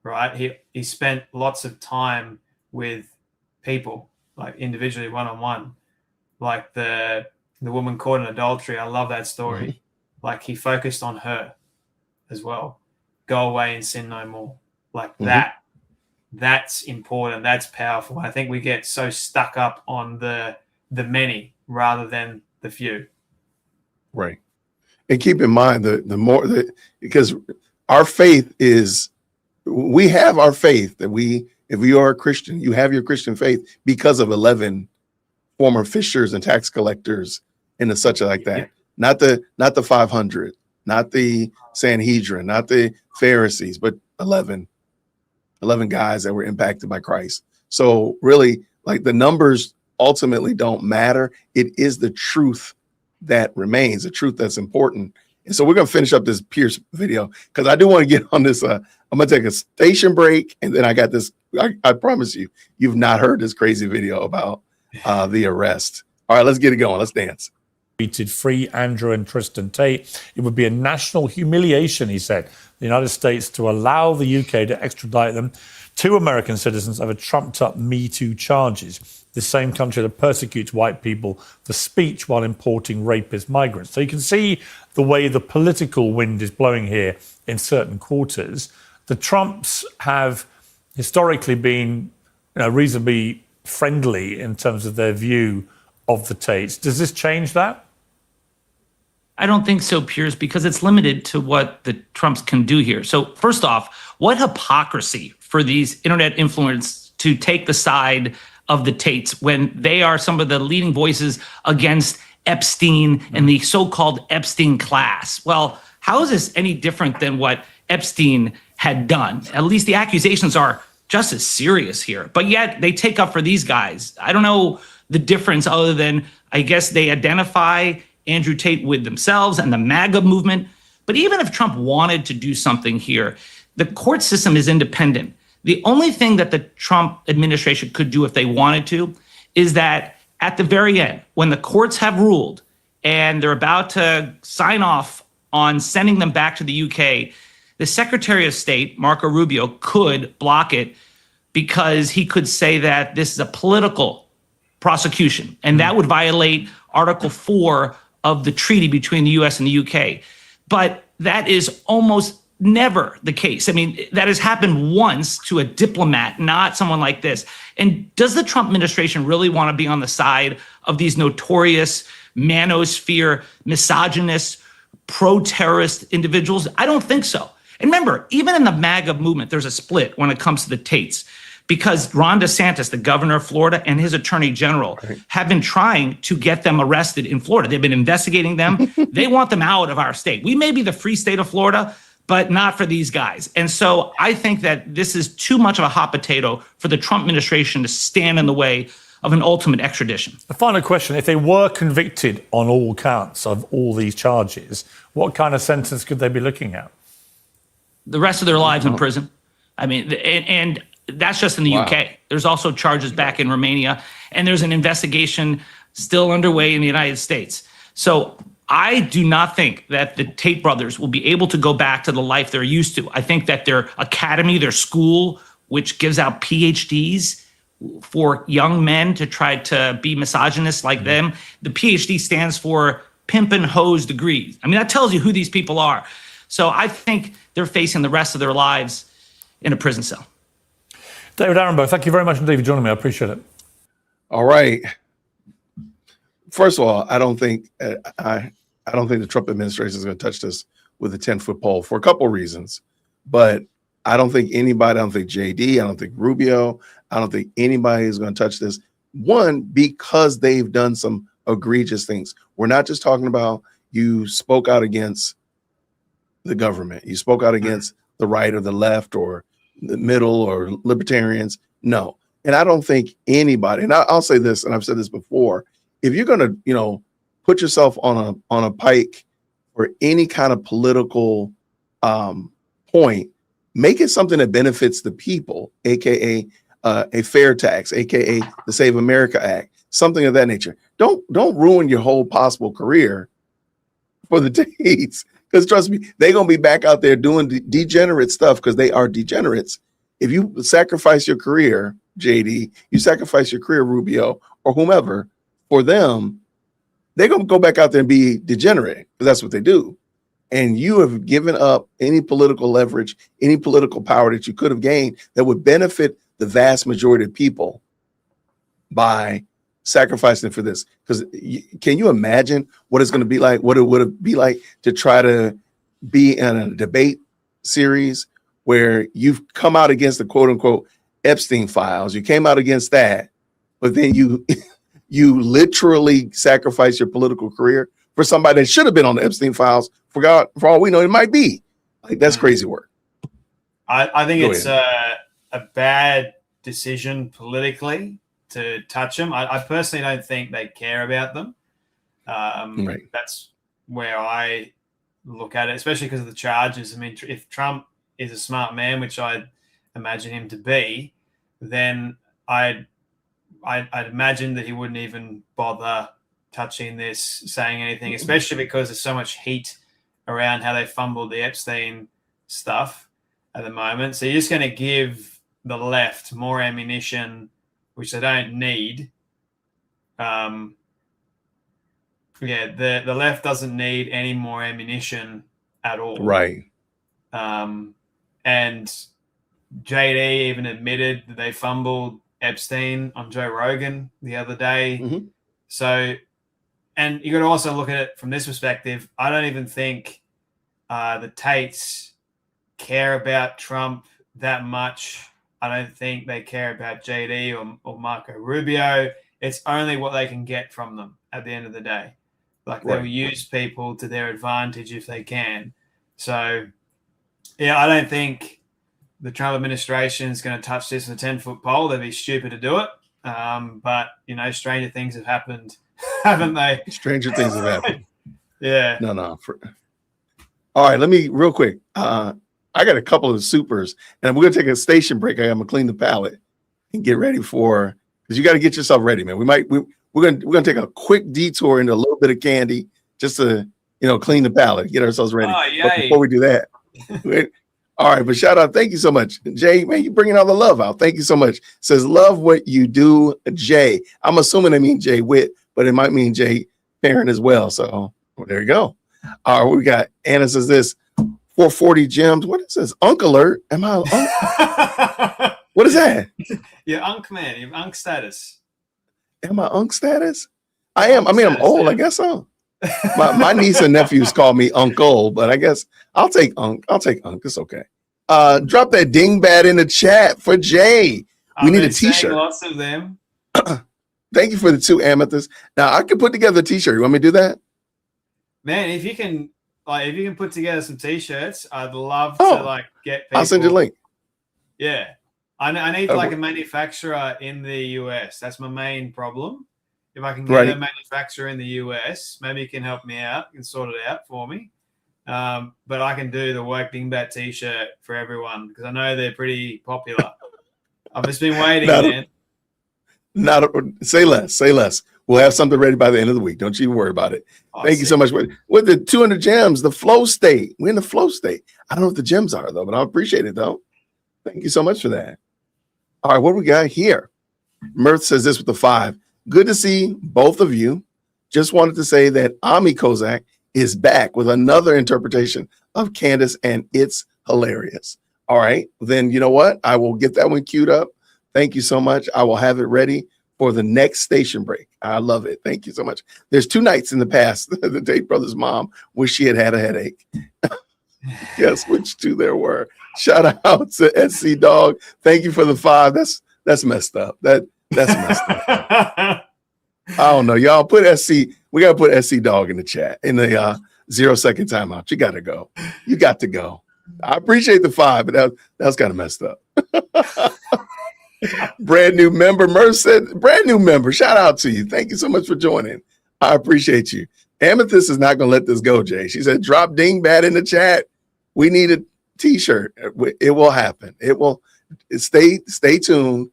right? He spent lots of time with people, like individually, one-on-one. Like the woman caught in adultery. I love that story. Like he focused on her as well. Go away and sin no more. Like that's important. That's powerful. I think we get so stuck up on the many rather than the few. Right. And keep in mind the more that, because our faith is, we have our faith that if you are a Christian, you have your Christian faith because of 11 former fishers and tax collectors and such like that. Not the 500, not the Sanhedrin, not the Pharisees, but 11 guys that were impacted by Christ. So really, Like the numbers ultimately don't matter. It is the truth that remains, the truth that's important. And so we're going to finish up this Pierce video because I do want to get on this. I'm going to take a station break, and then I got this. I promise you, you've not heard this crazy video about the arrest. All right, let's get it going. Let's dance. Free Andrew and Tristan Tate. It would be a national humiliation, he said, the United States to allow the UK to extradite them. Two American citizens over trumped-up Me Too charges. The same country that persecutes white people for speech while importing rapist migrants. So you can see the way the political wind is blowing here in certain quarters. The Trumps have historically been, reasonably friendly in terms of their view of the Tates. Does this change that? I don't think so, Piers, because it's limited to what the Trumps can do here. So first off, what hypocrisy for these internet influencers to take the side of the Tates when they are some of the leading voices against Epstein and the so-called Epstein class. Well, how is this any different than what Epstein had done? At least the accusations are just as serious here, but yet they take up for these guys. I don't know the difference other than I guess they identify Andrew Tate with themselves and the MAGA movement. But even if Trump wanted to do something here, the court system is independent. The only thing that the Trump administration could do if they wanted to is that at the very end, when the courts have ruled and they're about to sign off on sending them back to the UK, the Secretary of State, Marco Rubio, could block it because he could say that this is a political prosecution, and that would violate Article 4 of the treaty between the US and the UK. But that is almost never the case. I mean, that has happened once to a diplomat, not someone like this. And does the Trump administration really want to be on the side of these notorious manosphere, misogynist, pro-terrorist individuals? I don't think so. And remember, even in the MAGA movement, there's a split when it comes to the Tates, because Ron DeSantis, the governor of Florida, and his attorney general have been trying to get them arrested in Florida. They've been investigating them. They want them out of our state. We may be the free state of Florida, but not for these guys. And so I think that this is too much of a hot potato for the Trump administration to stand in the way of an ultimate extradition. The final question, if they were convicted on all counts of all these charges, what kind of sentence could they be looking at? The rest of their lives in prison. I mean, and that's just in the UK. There's also charges back in Romania, and there's an investigation still underway in the United States. So I do not think that the Tate brothers will be able to go back to the life they're used to. I think that their academy, their school, which gives out PhDs for young men to try to be misogynists like them, the PhD stands for pimp and hose degrees. I mean, that tells you who these people are. So I think they're facing the rest of their lives in a prison cell. David Arenbo, thank you very much indeed for joining me. I appreciate it. All right. First of all, I don't think the Trump administration is going to touch this with a 10-foot pole for a couple of reasons. But I don't think anybody, I don't think JD, I don't think Rubio, I don't think anybody is going to touch this. One, because they've done some egregious things. We're not just talking about you spoke out against the government. You spoke out against the right or the left or the middle or libertarians. No. And I don't think anybody, and I'll say this, and I've said this before, if you're going to, put yourself on a pike for any kind of political point, make it something that benefits the people, aka a fair tax, aka the Save America Act, something of that nature. Don't ruin your whole possible career for the Tates, because trust me, they're gonna be back out there doing degenerate stuff because they are degenerates. If you sacrifice your career, JD, you sacrifice your career, Rubio, or whomever, for them, they're going to go back out there and be degenerate, because that's what they do. And you have given up any political leverage, any political power that you could have gained that would benefit the vast majority of people by sacrificing for this. Because can you imagine what it's going to be like, what it would be like to try to be in a debate series where you've come out against the quote unquote Epstein files, you came out against that, but then you literally sacrifice your political career for somebody that should have been on the Epstein files. For all we know, it might be. Like, that's crazy work. I think it's a bad decision politically. to touch them. I personally don't think they care about them. Right. That's where I look at it, especially because of the charges. I mean, if Trump is a smart man, which I imagine him to be, then I'd imagine that he wouldn't even bother touching this, saying anything, especially because there's so much heat around how they fumbled the Epstein stuff at the moment. So you're just going to give the left more ammunition, which they don't need. The left doesn't need any more ammunition at all. Right. And JD even admitted that they fumbled Epstein on Joe Rogan the other day. Mm-hmm. So, and you got to also look at it from this perspective. I don't even think the Tates care about Trump that much. I don't think they care about JD or Marco Rubio. It's only what they can get from them at the end of the day. Like they'll use people to their advantage if they can. So, yeah, I don't think the Trump administration is going to touch this with a 10-foot pole. They'd be stupid to do it. But, stranger things have happened, haven't they? Stranger things have happened. Yeah. No. All right, let me real quick. I got a couple of supers, and we're going to take a station break. I'm going to clean the palate and get ready because you got to get yourself ready, man. We're gonna take a quick detour into a little bit of candy just to clean the palate, get ourselves ready. Oh, but before we do that, all right. But shout out, thank you so much, Jay. Man, you bringing all the love out. Thank you so much. Says love what you do, Jay. I'm assuming they mean Jay Witt, but it might mean Jay Parent as well. So there you go. All right, we got Anna says this 440 gems. What is this? Unk alert? Am I? What is that? Your unk man. Your unk status. Am I unk status? I am. I mean, I'm old. I guess so. My niece and nephews call me uncle, but I guess I'll take unk. It's okay. Drop that dingbat in the chat for Jay. We need a t-shirt. Lots of them. Thank you for the 2 amethysts. Now I can put together a t-shirt. You want me to do that? Man, if you can put together some t-shirts, I'd love to get people. I'll send you a link. Yeah. I need a manufacturer in the US. That's my main problem. If I can get a manufacturer in the US, maybe you can help me out and sort it out for me. But I can do the Work Dingbat t-shirt for everyone because I know they're pretty popular. I've just been waiting, man. Say less. We'll have something ready by the end of the week. Don't you even worry about it. Thank you so much. With the 200 gems, the flow state. We're in the flow state. I don't know what the gems are, though, but I appreciate it, though. Thank you so much for that. All right, what do we got here? Mirth says this with the 5. Good to see both of you. Just wanted to say that Ami Kozak is back with another interpretation of Candace, and it's hilarious. All right, then you know what? I will get that one queued up. Thank you so much. I will have it ready for the next station break. I love it. Thank you so much. There's 2 nights in the past the Tate brothers' mom wished she had a headache. Guess which 2 there were. Shout out to SC Dog. Thank you for the 5. That's messed up. That's messed up. I don't know. Y'all put SC. We gotta put SC Dog in the chat in the 0-second timeout. You gotta go. You got to go. I appreciate the 5, but that was kind of messed up. Brand new member, Merce said, brand new member. Shout out to you. Thank you so much for joining. I appreciate you. Amethyst is not gonna let this go, Jay. She said, drop dingbat in the chat. We need a t-shirt. It will happen. It will. Stay tuned.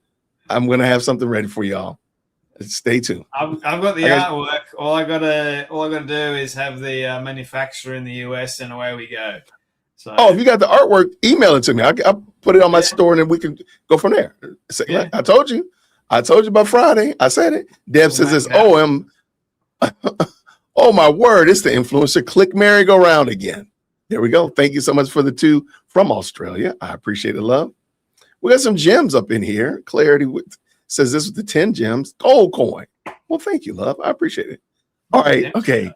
I'm gonna have something ready for y'all. Stay tuned. I've got the artwork. All I gotta do is have the manufacturer in the US, and away we go. So, if you got the artwork, email it to me. I'll put it on my store, and then we can go from there. I told you by Friday. I said it. Deb says this. Oh my word! It's the influencer click merry-go-round again. There we go. Thank you so much for the 2 from Australia. I appreciate it, love. We got some gems up in here. Clarity says this with the 10 gems. Gold coin. Well, thank you, love. I appreciate it. All right. Okay.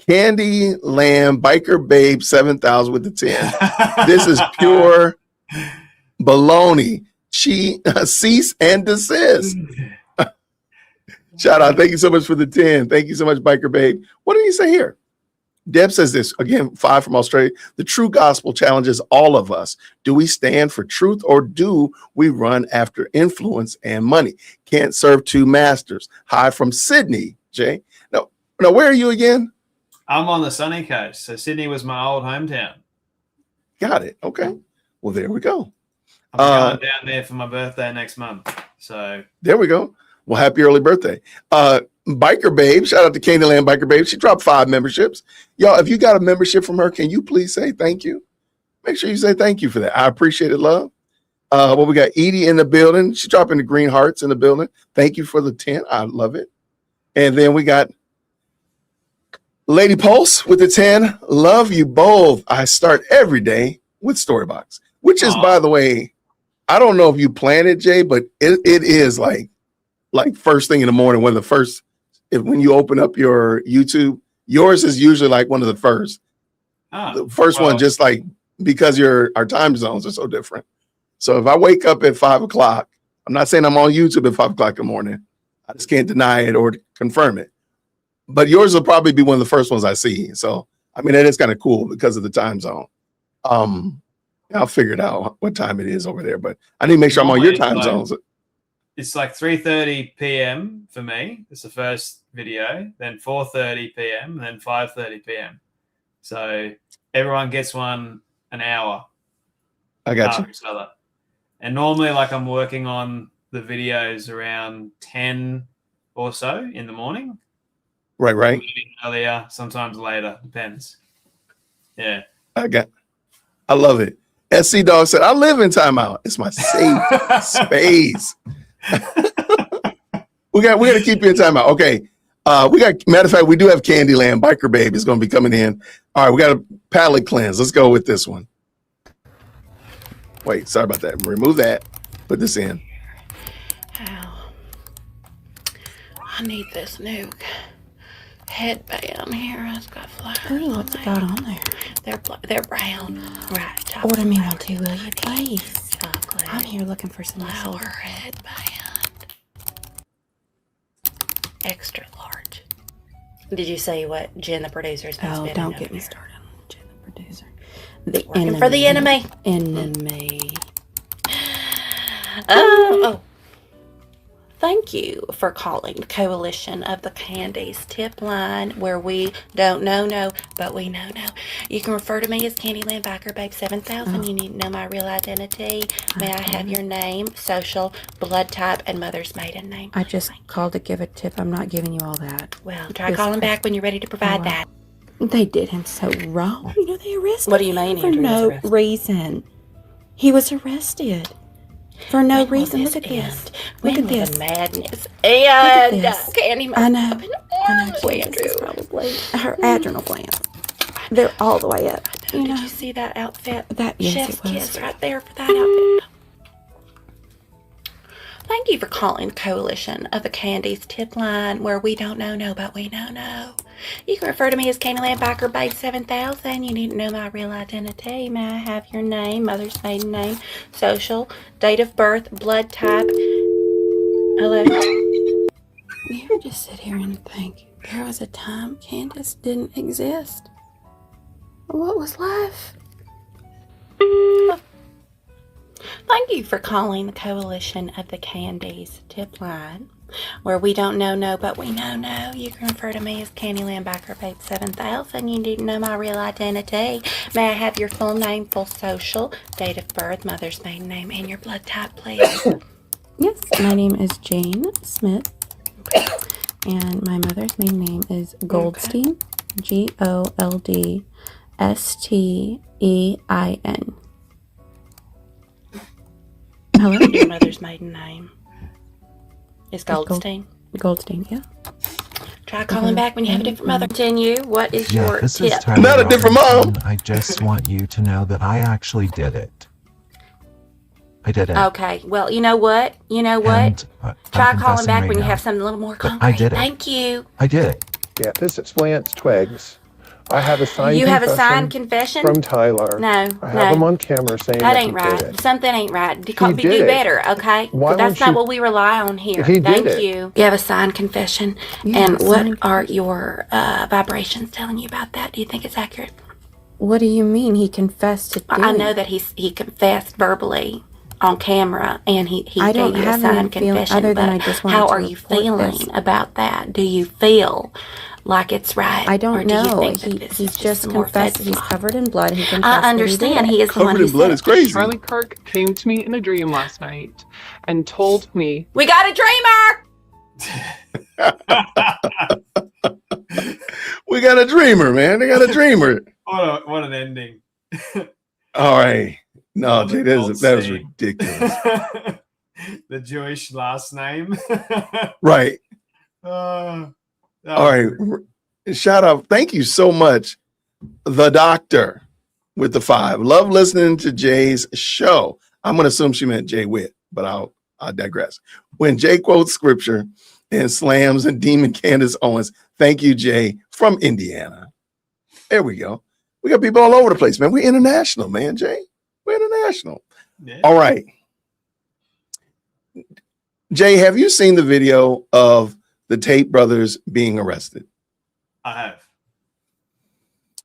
Candy Lamb Biker Babe 7,000 with the 10. This is pure baloney. Cease and desist. Shout out. Thank you so much for the 10. Thank you so much, Biker Babe. What did he say here? Deb says this, again, 5 from Australia. The true gospel challenges all of us. Do we stand for truth or do we run after influence and money? Can't serve 2 masters. Hi from Sydney, Jay. Now, where are you again? I'm on the sunny coast. So Sydney was my old hometown. Got it. Okay. Well, there we go. I'm going down there for my birthday next month. So there we go. Well, happy early birthday. Biker Babe, shout out to Candyland Biker Babe. She dropped 5 memberships. Y'all, if you got a membership from her, can you please say thank you? Make sure you say thank you for that. I appreciate it, love. Well, we got Edie in the building. She's dropping the green hearts in the building. Thank you for the 10. I love it. And then we got Lady Pulse with the 10. Love you both. I start every day with StoryBox, which is, by the way, I don't know if you planned it, Jay, but it is like first thing in the morning, one of the first. When you open up your YouTube, yours is usually like one of the first. The first one, just like because our time zones are so different. So if I wake up at 5 o'clock, I'm not saying I'm on YouTube at 5 o'clock in the morning. I just can't deny it or confirm it. But yours will probably be one of the first ones I see. So I mean, that is kind of cool because of the time zone. I'll figure it out what time it is over there, but I need to make sure I'm on your time zones. It's like 3:30 p.m. for me. It's the first video, then 4:30 p.m., and then 5:30 p.m. So everyone gets one an hour. I got you. Each other. And normally, like, I'm working on the videos around 10 or so in the morning. Right. Maybe earlier, sometimes later. Depends. Yeah. I love it. SC Dog said, I live in timeout. It's my safe space. we got to keep you in timeout. Okay. Matter of fact, we do have Candyland Biker Babe is going to be coming in. All right, we got a palate cleanse. Let's go with this one. Wait, sorry about that. Remove that. Put this in. Ow. I need this new headband here. It's got flowers. Ooh, what's it got on there? They're brown. Right. Order me one too, will you, please? Chocolate. I'm here looking for some Flower silver. headband. Extra large. Did you say what Jen, the producer, has been spending? Don't get me started on Jen, the producer. The Working enemy. for the enemy. Enemy. Oh. Thank you for calling the Coalition of the Candies tip line, where we don't know, but we know. You can refer to me as Candyland Biker Babe 7000. You need to know my real identity. May I have your name, social, blood type, and mother's maiden name? I just called to give a tip. I'm not giving you all that. Well, try calling back when you're ready to provide that. They did him so wrong. You know, they arrested What do you mean, him for Andrew was no arrested? reason. He was arrested. For no reason. Look at this. Look at this. The madness. Look at this. Candy I know. Jesus, Andrew. is probably her adrenal glands. They're all the way up. Did you see that outfit? Yes, Chef's it was. kiss right there for that outfit. Thank you for calling Coalition of the Candies tip line, where we don't know, but we know. You can refer to me as Candyland Biker Babe 7000. You need to know my real identity. May I have your name, mother's maiden name, social, date of birth, blood type. Hello. You ever just sit here and think, there was a time Candace didn't exist? What was life? Thank you for calling the Coalition of the Candies tip line, where we don't know, but we know. You can refer to me as Candyland Biker Babe 7000. You need to know my real identity. May I have your full name, full social, date of birth, mother's maiden name, and your blood type, please? Yes, my name is Jane Smith, and my mother's maiden name is Goldstein, Goldstein. Hello? Your mother's maiden name is Goldstein. Goldstein, yeah. Try calling back when you have a different mother. Continue. What is your this tip? is Tyler Not a different Robinson. mom. I just want you to know that I actually did it. I did it. Okay. Well, you know what? And, Try I'm calling confessing back right when you now. have something a little more But concrete. I did it. Thank you. I did it. Yeah, this explains Twigs. I have a signed You have a confession signed confession? from Tyler. No, I have him no. on camera saying That that ain't he did right. it. Something ain't right. He Do did it. better, okay? Why That's won't not you- what we rely on here. He did Thank it. you. You have a signed confession. Yeah, And a what signed are your vibrations telling you about that? Do you think it's accurate? What do you mean? He confessed to doing I know that he confessed verbally on camera, and he I don't gave you a have any signed feeling confession. other than but I just wanted how to are you report feeling this. about that? Do you feel like it's right? I don't or do you know. think that this He is just some more confessed fed that he's fluff? covered in blood. He confessed I that understand. he He did is the one Covered who in blood said is crazy. Charlie Kirk came to me in a dream last night and told me, We got a dreamer! We got a dreamer, man. They got a dreamer. What an ending. All right. No, Jay, that was Goldstein. ridiculous. The Jewish last name. Right. All All right. Shout out. Thank you so much. The Doctor with the 5. Love listening to Jay's show. I'm going to assume she meant Jay Witt, but I'll digress. When Jay quotes scripture and slams and Demon Candace Owens, thank you, Jay, from Indiana. There we go. We got people all over the place, man. We're international, man, Jay. We're international. Yeah. All right. Jay, have you seen the video of the Tate brothers being arrested? I have.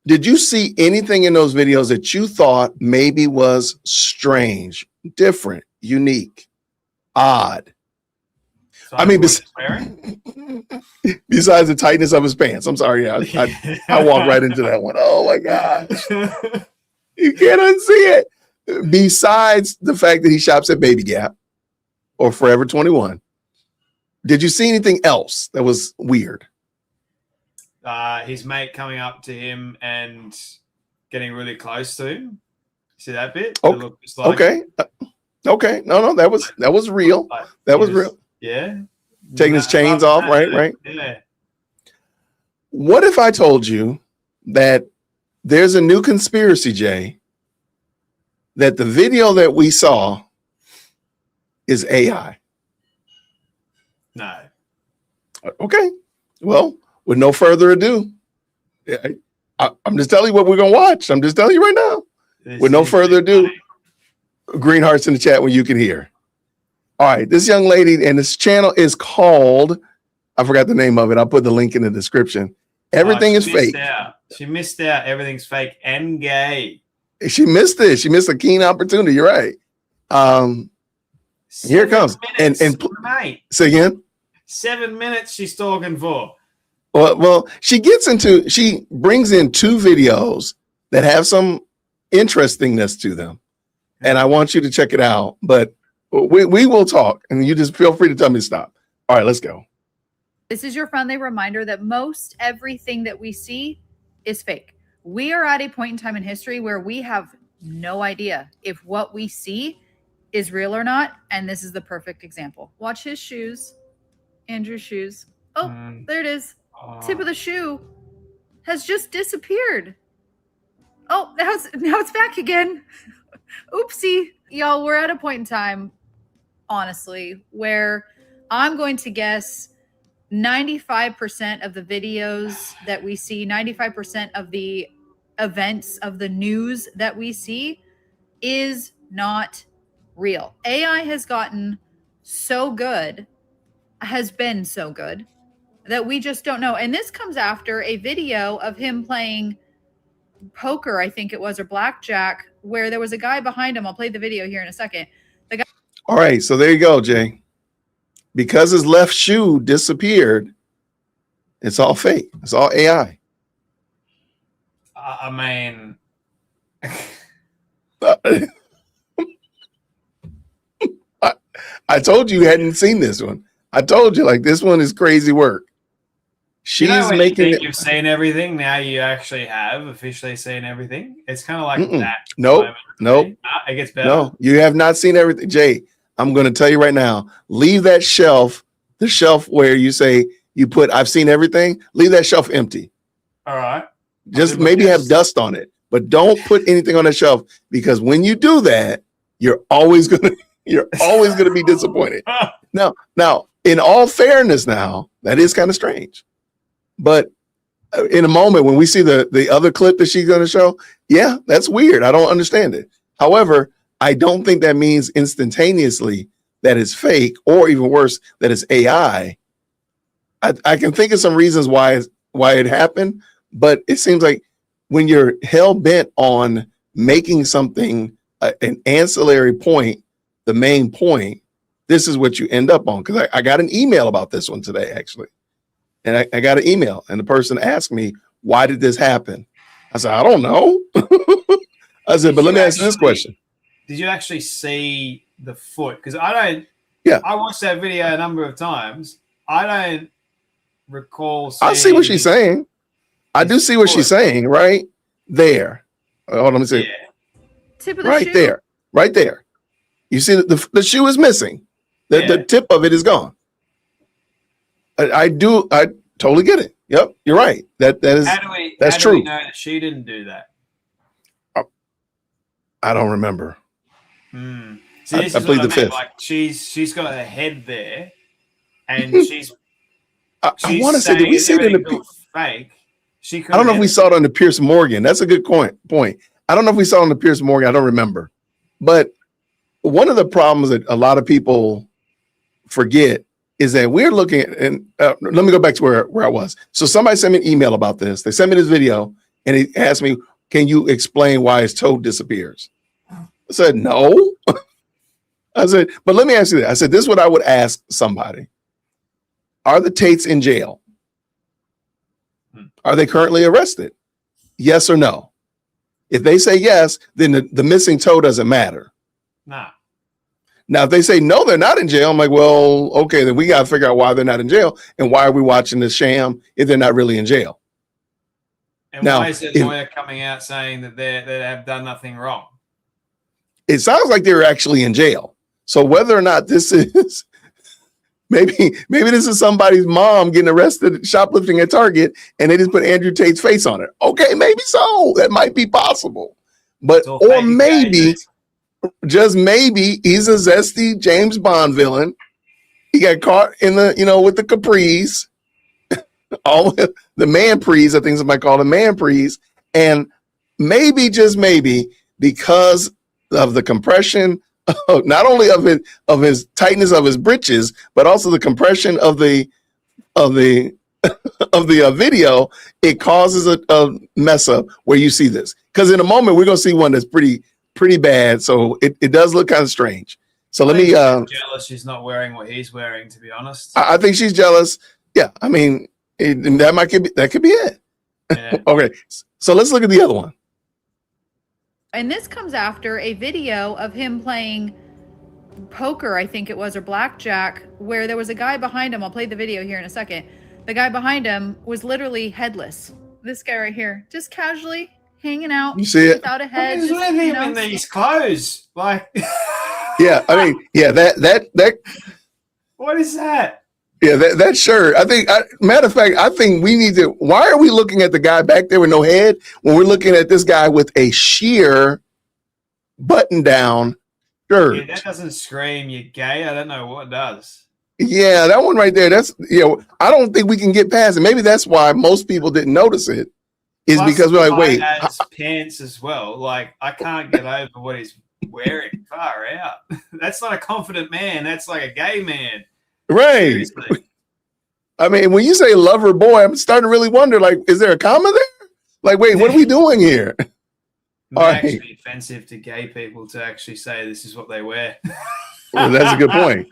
Did you see anything in those videos that you thought maybe was strange, different, unique, odd? So I mean, swearing? besides the tightness of his pants. I'm sorry. I walked right into that one. Oh my gosh. You can't unsee it. Besides the fact that he shops at Baby Gap or Forever 21, did you see anything else that was weird? His mate coming up to him and getting really close to him. See that bit? Okay. It looked just like, Okay. Okay. No, that was real. like That he was real. Yeah. Taking his chains off, right? Yeah. What if I told you that there's a new conspiracy, Jay, that the video that we saw is AI? No. Okay. Well, with no further ado, I'm just telling you what we're going to watch. I'm just telling you right now. With no further ado, green hearts in the chat when you can hear. All right. This young lady, and this channel is called, I forgot the name of it. I'll put the link in the description. Everything is fake. She missed out. Everything's fake and gay. She missed it. She missed a keen opportunity. You're right. Here it comes. And mate, say again. 7 minutes she's talking for. Well, she brings in 2 videos that have some interestingness to them. And I want you to check it out. But we will talk, and you just feel free to tell me to stop. All right, let's go. This is your friendly reminder that most everything that we see is fake. We are at a point in time in history where we have no idea if what we see is real or not. And this is the perfect example. Watch his shoes, Andrew's shoes. Oh, there it is. Tip of the shoe has just disappeared. Oh, now it's back again. Oopsie. Y'all, we're at a point in time, honestly, where I'm going to guess 95% of the videos that we see, 95% of the events of the news that we see is not real. AI has gotten so good, has been so good, that we just don't know. And this comes after a video of him playing poker, I think it was, or blackjack, where there was a guy behind him. I'll play the video here in a second. The guy. All right, so there you go, Jay. Because his left shoe disappeared, it's all fake. It's all AI. I mean, I told you hadn't seen this one. I told you, like, this one is crazy work. She's making you think you've seen everything. Now you actually have officially seen everything. It's kind of like that. Nope. It gets better. No, you have not seen everything. Jay, I'm going to tell you right now, leave that shelf, the shelf where you say you put, I've seen everything. Leave that shelf empty. All right. Just maybe have dust on it, but don't put anything on the shelf, because when you do that, you're always going to be disappointed. Now, in all fairness, now that is kind of strange, but in a moment when we see the other clip that she's going to show, yeah, that's weird. I don't understand it. However, I don't think that means instantaneously that it's fake, or even worse, that it's AI. I can think of some reasons why it happened, but it seems like when you're hell bent on making something an ancillary point, the main point, this is what you end up on. Because I got an email about this one today, actually. And I got an email, and the person asked me, why did this happen? I said, I don't know. I said, but let me ask you this question. Did you actually see the foot? Because I don't. Yeah. I watched that video a number of times. I don't recall seeing. I see what she's saying. I do see what she's saying right there. Hold on, let me see. Yeah. Tip of the right shoe. there. Right there. You see that the shoe is missing. The tip of it is gone. I totally get it. Yep, you're right. That's true. How do we know that she didn't do that? I don't remember. See, this I is plead what the I mean. fifth. Like she's got her head there, and she's I want to say, did we see it in the fake? I don't know if we saw it on the Pierce Morgan. That's a good point. I don't know if we saw it on the Pierce Morgan. I don't remember. But one of the problems that a lot of people forget is that we're looking at, and let me go back to where I was. So somebody sent me an email about this. They sent me this video, and he asked me, can you explain why his toe disappears? I said, no. I said, but let me ask you that. I said, this is what I would ask somebody. Are the Tates in jail? Are they currently arrested? Yes or no? If they say yes, then the missing toe doesn't matter. Nah. Now, if they say no, they're not in jail, I'm like, well, okay, then we got to figure out why they're not in jail and why are we watching this sham if they're not really in jail. And now, why is the lawyer coming out saying that they have done nothing wrong? It sounds like they were actually in jail. So whether or not this is maybe this is somebody's mom getting arrested shoplifting at Target and they just put Andrew Tate's face on it. Okay, maybe so. That might be possible. But or maybe just maybe he's a zesty James Bond villain. He got caught in the, with the capris, all the man prees, I think somebody called them man prees. And maybe, just maybe, because of the compression, not only of his tightness of his britches, but also the compression of the video, it causes a mess up where you see this. Because in a moment we're gonna see one that's pretty bad. So it does look kind of strange. So let me jealous she's not wearing what he's wearing, to be honest. I think she's jealous. Yeah, I mean that could be it. Yeah. Okay, so let's look at the other one. And this comes after a video of him playing poker, I think it was, or blackjack, where there was a guy behind him. I'll play the video here in a second. The guy behind him was literally headless. This guy right here, just casually hanging out. You see it? Without a head. What is with him in these clothes? Like, yeah, I mean, yeah, that. What is that? Yeah, that shirt. I think, matter of fact, I think we need to. Why are we looking at the guy back there with no head when we're looking at this guy with a sheer button-down shirt? Yeah, that doesn't scream you're gay. I don't know what does. Yeah, that one right there. That's I don't think we can get past it. Maybe that's why most people didn't notice it. Is plus, because we're like, wait, has pants as well. Like I can't get over what he's wearing. Far out. That's not a confident man. That's like a gay man. Right. Seriously. I mean, when you say lover boy, I'm starting to really wonder, like, is there a comma there? Like, wait, what are we doing here? It might actually be offensive to gay people to actually say this is what they wear. Well, that's a good point.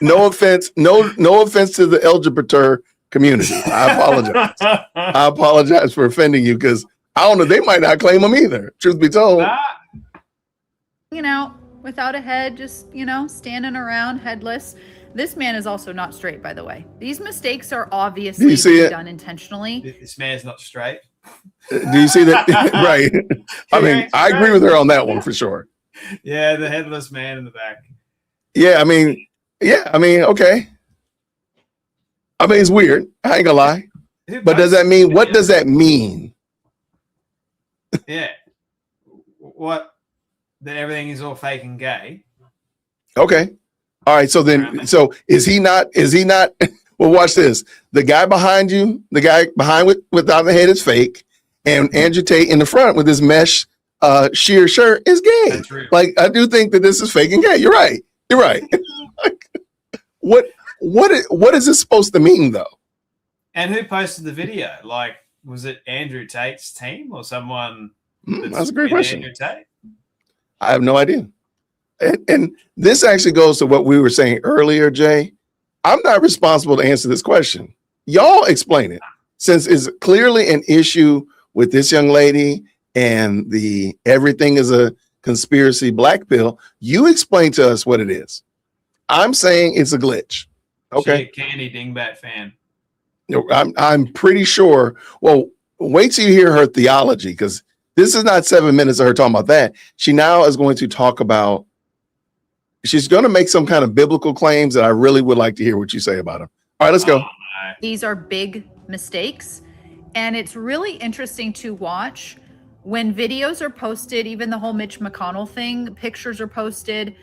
No offense to the LGBT community. I apologize. I apologize for offending you because I don't know, they might not claim them either, truth be told. Hanging out without a head, just, standing around headless. This man is also not straight, by the way. These mistakes are obviously done intentionally. This man's not straight. Do you see that? Right. I mean, I agree with her on that one for sure. Yeah, the headless man in the back. Yeah, I mean, okay. I mean, it's weird. I ain't gonna lie. But does that mean, what does that mean? Yeah. What? That everything is all fake and gay. Okay. All right. So then, so is he not, Well, watch this. The guy behind you, the guy behind without the head is fake. And Andrew Tate in the front with his mesh sheer shirt is gay. That's real. Like, I do think that this is fake and gay. You're right. You're right. What is this supposed to mean, though? And who posted the video? Like, was it Andrew Tate's team or someone? That's a great question. Andrew Tate? I have no idea. And this actually goes to what we were saying earlier, Jay. I'm not responsible to answer this question. Y'all explain it, since it's clearly an issue with this young lady and the everything is a conspiracy black pill. You explain to us what it is. I'm saying it's a glitch. Okay. She a Candy Dingbat fan. I'm pretty sure. Well, wait till you hear her theology, because this is not 7 minutes of her talking about that. She now is going to talk about, she's going to make some kind of biblical claims that I really would like to hear what you say about them. All right, let's go. These are big mistakes. And it's really interesting to watch when videos are posted, even the whole Mitch McConnell thing, pictures are posted.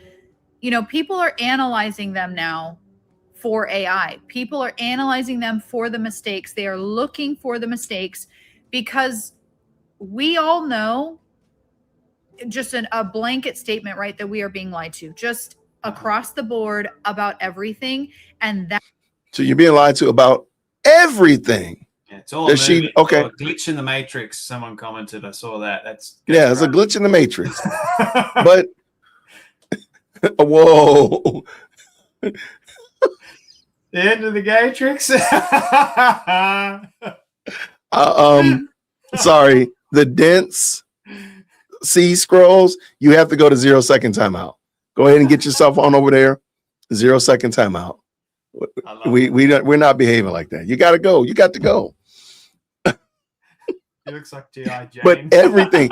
You know, people are analyzing them now for AI. People are analyzing them for the mistakes. They are looking for the mistakes because we all know just a blanket statement, right, that we are being lied to just across the board about everything. And that. So you're being lied to about everything. Yeah, it's all a movie. Okay. Oh, glitch in the Matrix. Someone commented. I saw that. That's it's a glitch in the Matrix. But whoa. The end of the Matrix. Sorry. The dense C scrolls, you have to go to 0 second timeout. Go ahead and get yourself on over there. 0 second timeout. We're not behaving like that. You got to go. You got to go. It looks like G.I. Jane. But everything,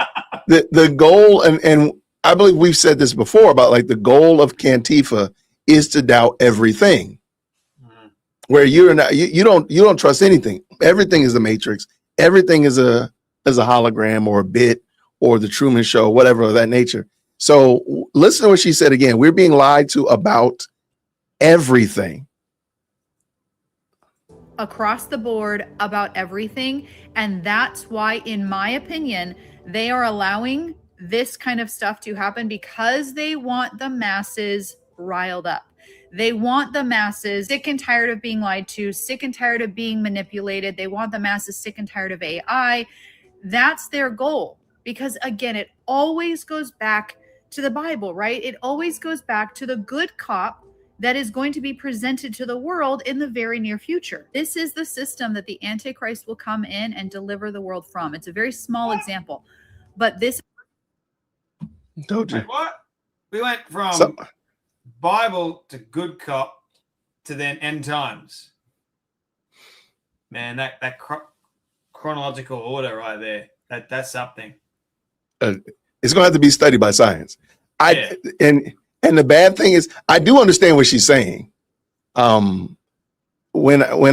the goal, and I believe we've said this before about like the goal of Cantifa is to doubt everything. Where you're not, you don't trust anything. Everything is the Matrix. Everything is a hologram or a bit or the Truman Show, whatever of that nature. So listen to what she said again. We're being lied to about everything. Across the board about everything. And that's why, in my opinion, they are allowing this kind of stuff to happen because they want the masses riled up. They want the masses sick and tired of being lied to, sick and tired of being manipulated. They want the masses sick and tired of AI. That's their goal. Because again, it always goes back to the Bible, right? It always goes back to the good cop that is going to be presented to the world in the very near future. This is the system that the Antichrist will come in and deliver the world from. It's a very small example, but this. Told you. Wait, what? We went from Bible to good cop to then end times. Man, that chronological order right there, that's something. It's going to have to be studied by science. And the bad thing is, I do understand what she's saying. When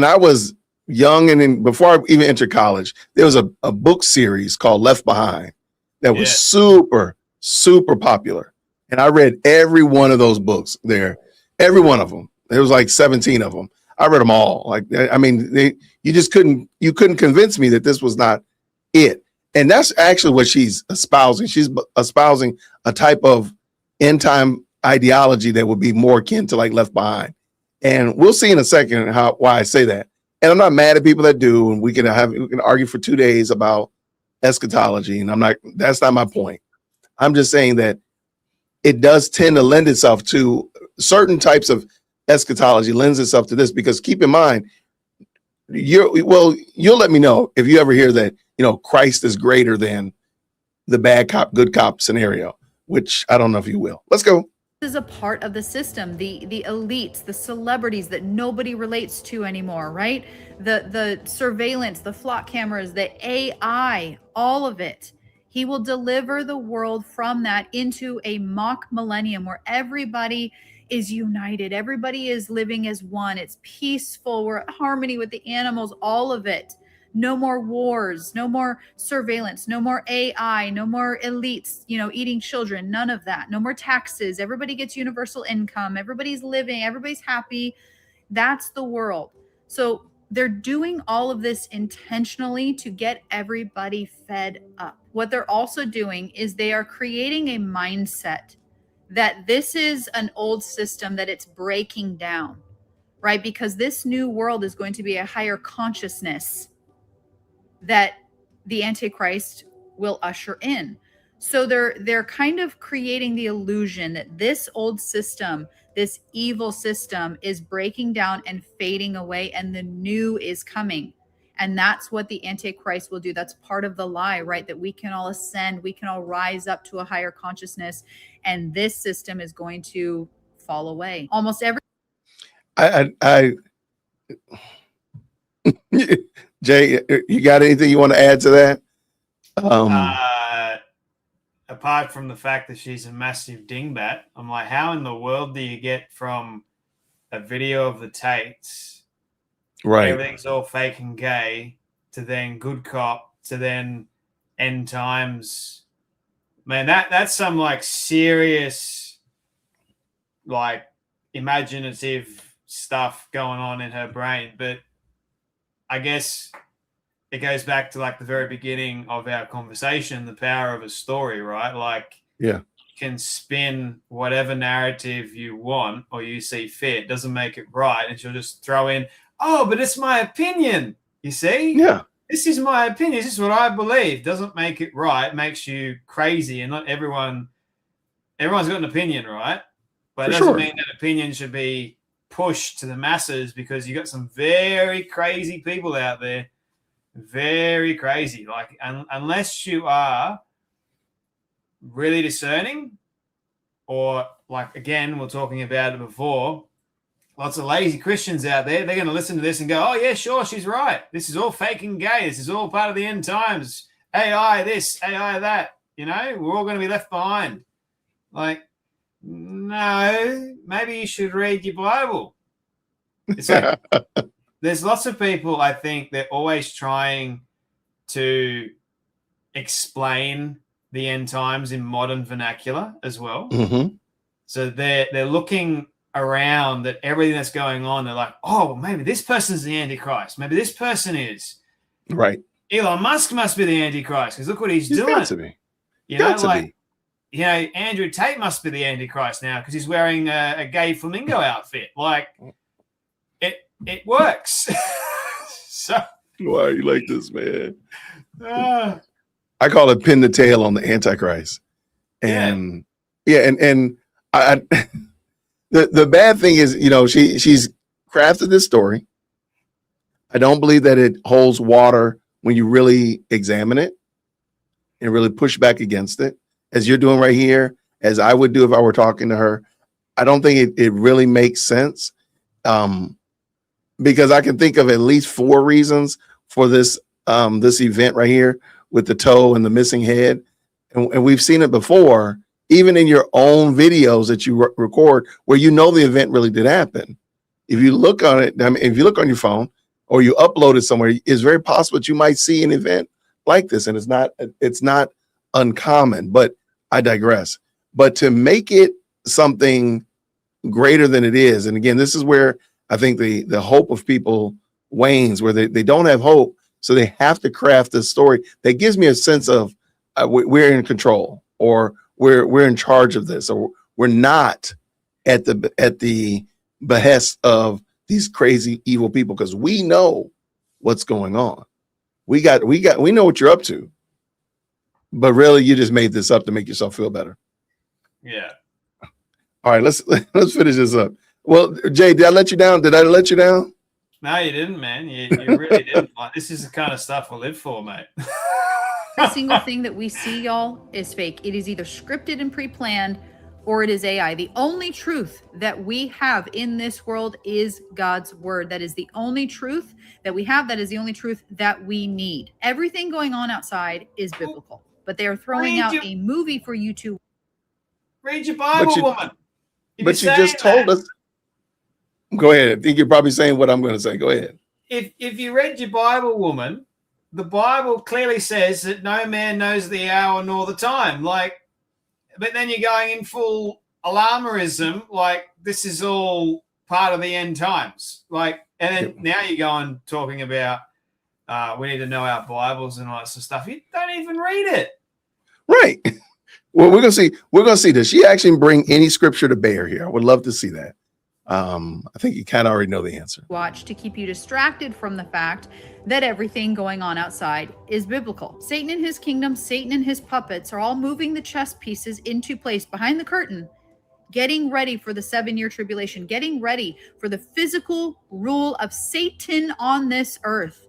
I was young and then before I even entered college, there was a book series called Left Behind that was super, super popular. And I read every one of those books there, every one of them. There was like 17 of them. I read them all. Like, I mean, you couldn't convince me that this was not it. And that's actually what she's espousing. She's espousing a type of end time ideology that would be more akin to like Left Behind. And we'll see in a second why I say that. And I'm not mad at people that do, and we can argue for 2 days about eschatology. And that's not my point. I'm just saying that it does tend to lend itself to certain types of eschatology lends itself to this, because keep in mind, you'll let me know if you ever hear that, Christ is greater than the bad cop, good cop scenario, which I don't know if you will. Let's go. This is a part of the system, the elites, the celebrities that nobody relates to anymore, right? The surveillance, the flock cameras, the AI, all of it. He will deliver the world from that into a mock millennium where everybody is united. Everybody is living as one. It's peaceful. We're at harmony with the animals, all of it. No more wars, no more surveillance, no more AI, no more elites, eating children, none of that. No more taxes. Everybody gets universal income. Everybody's living. Everybody's happy. That's the world. So they're doing all of this intentionally to get everybody fed up. What they're also doing is they are creating a mindset that this is an old system, that it's breaking down, right? Because this new world is going to be a higher consciousness that the Antichrist will usher in. So they're kind of creating the illusion that this old system, this evil system, is breaking down and fading away, and the new is coming. And that's what the Antichrist will do. That's part of the lie, right? That we can all ascend, we can all rise up to a higher consciousness, and this system is going to fall away. Almost every Jay, you got anything you want to add to that? Apart from the fact that she's a massive dingbat, I'm like, how in the world do you get from a video of the Tates, right, everything's all fake and gay, to then good cop, to then end times? Man, that's some like serious, like imaginative stuff going on in her brain. But I guess it goes back to like the very beginning of our conversation, the power of a story, right? Like, yeah, you can spin whatever narrative you want or you see fit. It doesn't make it right. And she'll just throw in, oh, but it's my opinion. You see? Yeah. This is my opinion. This is what I believe. Doesn't make it right. It makes you crazy. And not everyone's got an opinion, right? But it doesn't mean that opinion should be pushed to the masses, because you got some very crazy people out there. Very crazy. Like, unless you are really discerning, or like, again, we're talking about it before, lots of lazy Christians out there, they're going to listen to this and go, oh yeah, sure, she's right. This is all fake and gay. This is all part of the end times. AI this, AI that, you know, we're all going to be left behind. Like, no, maybe you should read your Bible. It's like, there's lots of people, I think, they're always trying to explain the end times in modern vernacular as well. Mm-hmm. So they're looking around at everything that's going on. They're like, oh, well, maybe this person's the Antichrist. Maybe this person is. Right. Elon Musk must be the Antichrist because look what he's doing. Got to be. You know, like, you know, Andrew Tate must be the Antichrist now because he's wearing a gay flamingo outfit. Like, it works. So why are you like this, man? I call it pin the tail on the Antichrist. And and I the bad thing is, you know, she's crafted this story. I don't believe that it holds water when you really examine it and really push back against it, as you're doing right here, as I would do if I were talking to her. I don't think it really makes sense. Because I can think of at least 4 reasons for this this event right here with the toe and the missing head. And we've seen it before, even in your own videos that you record, where you know the event really did happen. If you look on it, I mean, if you look on your phone or you upload it somewhere, it's very possible that you might see an event like this. And it's not uncommon, but I digress. But to make it something greater than it is, and again, this is where I think the hope of people wanes, where they don't have hope, so they have to craft this story that gives me a sense of we're in control, or we're in charge of this, or we're not at the behest of these crazy evil people, because we know what's going on. We know what you're up to, but really you just made this up to make yourself feel better. Yeah. All right, let's finish this up. Well, Jay, did I let you down? Did I let you down? No, you didn't, man. You really didn't. Like, this is the kind of stuff we live for, mate. Every single thing that we see, y'all, is fake. It is either scripted and pre-planned, or it is AI. The only truth that we have in this world is God's word. That is the only truth that we have. That is the only truth that we need. Everything going on outside is biblical, but they are throwing out a movie for you to read your Bible, woman. But you just told us. Go ahead. I think you're probably saying what I'm going to say. Go ahead. If you read your Bible, woman, the Bible clearly says that no man knows the hour nor the time. Like, but then you're going in full alarmism, like this is all part of the end times. Like, and then now you're going talking about we need to know our Bibles and all that sort of stuff. You don't even read it. Right. Well, we're gonna see. We're gonna see. Does she actually bring any scripture to bear here? I would love to see that. I think you kind of already know the answer. Watch to keep you distracted from the fact that everything going on outside is biblical. Satan and his kingdom, Satan and his puppets are all moving the chess pieces into place behind the curtain, getting ready for the 7-year tribulation, getting ready for the physical rule of Satan on this earth.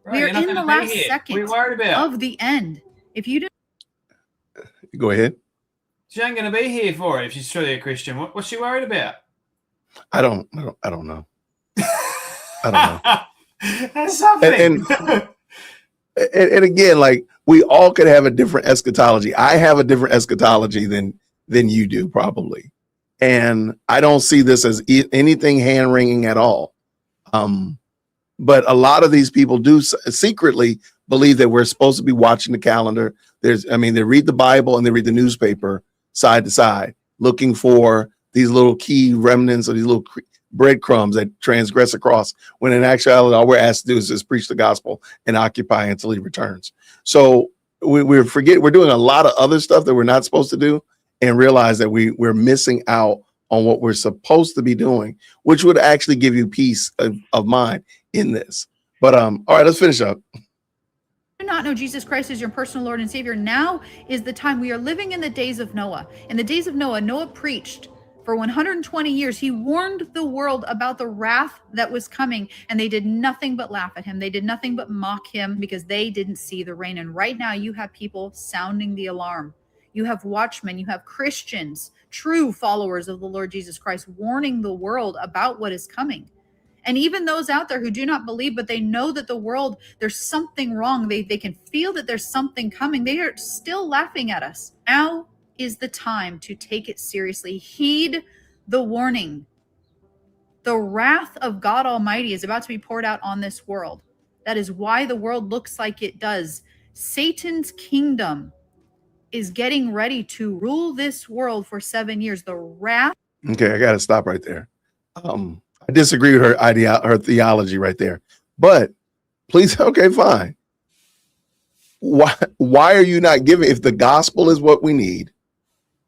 Right, We're in the last second of the end. If you didn't, go ahead. She ain't going to be here for it if she's truly a Christian. What's she worried about? I don't know. I don't know. That's something. And again, like, we all could have a different eschatology. I have a different eschatology than you do, probably. And I don't see this as anything hand-wringing at all. But a lot of these people do secretly believe that we're supposed to be watching the calendar. They read the Bible and they read the newspaper side to side, looking for these little key remnants or these little breadcrumbs that transgress across, when in actuality, all we're asked to do is just preach the gospel and occupy until he returns. So we're doing a lot of other stuff that we're not supposed to do, and realize that we're missing out on what we're supposed to be doing, which would actually give you peace of mind in this. But all right, let's finish up. do not know Jesus Christ as your personal Lord and Savior, now is the time. We are living in the days of Noah. In the days of Noah, Noah preached for 120 years. He warned the world about the wrath that was coming, and they did nothing but laugh at him. They did nothing but mock him because they didn't see the rain. And right now you have people sounding the alarm. You have watchmen, you have Christians, true followers of the Lord Jesus Christ, warning the world about what is coming. And even those out there who do not believe, but they know that the world, there's something wrong. They can feel that there's something coming. They are still laughing at us. Now is the time to take it seriously. Heed the warning. The wrath of God Almighty is about to be poured out on this world. That is why the world looks like it does. Satan's kingdom is getting ready to rule this world for 7 years. The wrath. Okay, I got to stop right there. I disagree with her theology right there. But please, okay, fine. Why are you not giving? If the gospel is what we need,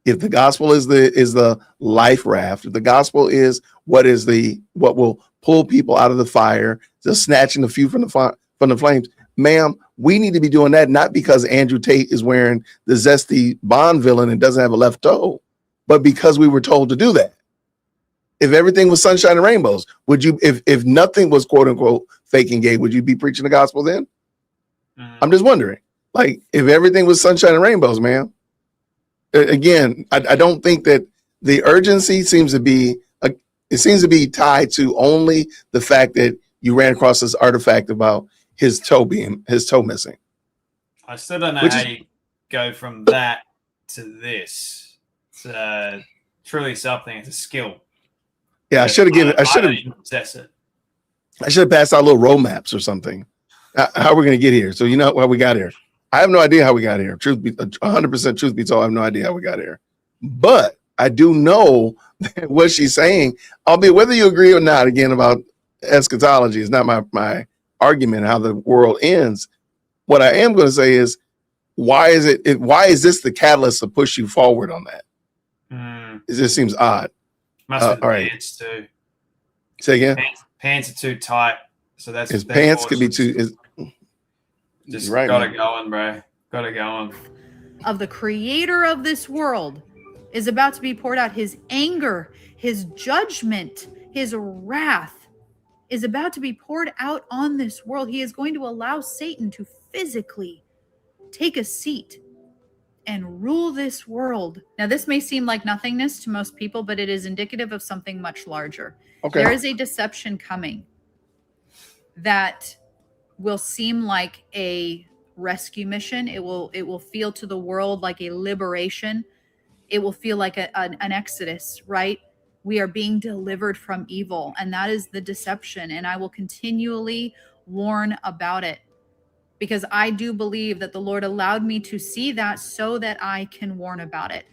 if the gospel is the life raft, if the gospel is what will pull people out of the fire, just snatching a few from the flames, ma'am, we need to be doing that, not because Andrew Tate is wearing the zesty Bond villain and doesn't have a left toe, but because we were told to do that. If everything was sunshine and rainbows, would you, if nothing was quote unquote fake and gay, would you be preaching the gospel then? I'm just wondering, like, if everything was sunshine and rainbows, ma'am. Again, I don't think that the urgency seems to be tied to only the fact that you ran across this artifact about his toe missing. I still don't know how you go from that to this. It's truly something. It's a skill. Yeah, I should have passed out little roadmaps or something. How are we going to get here? So you know how we got here. I have no idea how we got here. 100% truth be told, I have no idea how we got here. But I do know that what she's saying, albeit whether you agree or not, again, about eschatology is not my argument, how the world ends. What I am going to say is, why is this the catalyst to push you forward on that? It just seems odd. Must be all right. Pants too. Say again. Pants are too tight, so that's his pants could be too. Just right, got it going, bro. Got it going. Of the creator of this world is about to be poured out. His anger, his judgment, his wrath is about to be poured out on this world. He is going to allow Satan to physically take a seat and rule this world. Now, this may seem like nothingness to most people, but it is indicative of something much larger. Okay. There is a deception coming that will seem like a rescue mission. It will feel to the world like a liberation. It will feel like an exodus, right? We are being delivered from evil, and that is the deception. And I will continually warn about it, because I do believe that the Lord allowed me to see that so that I can warn about it.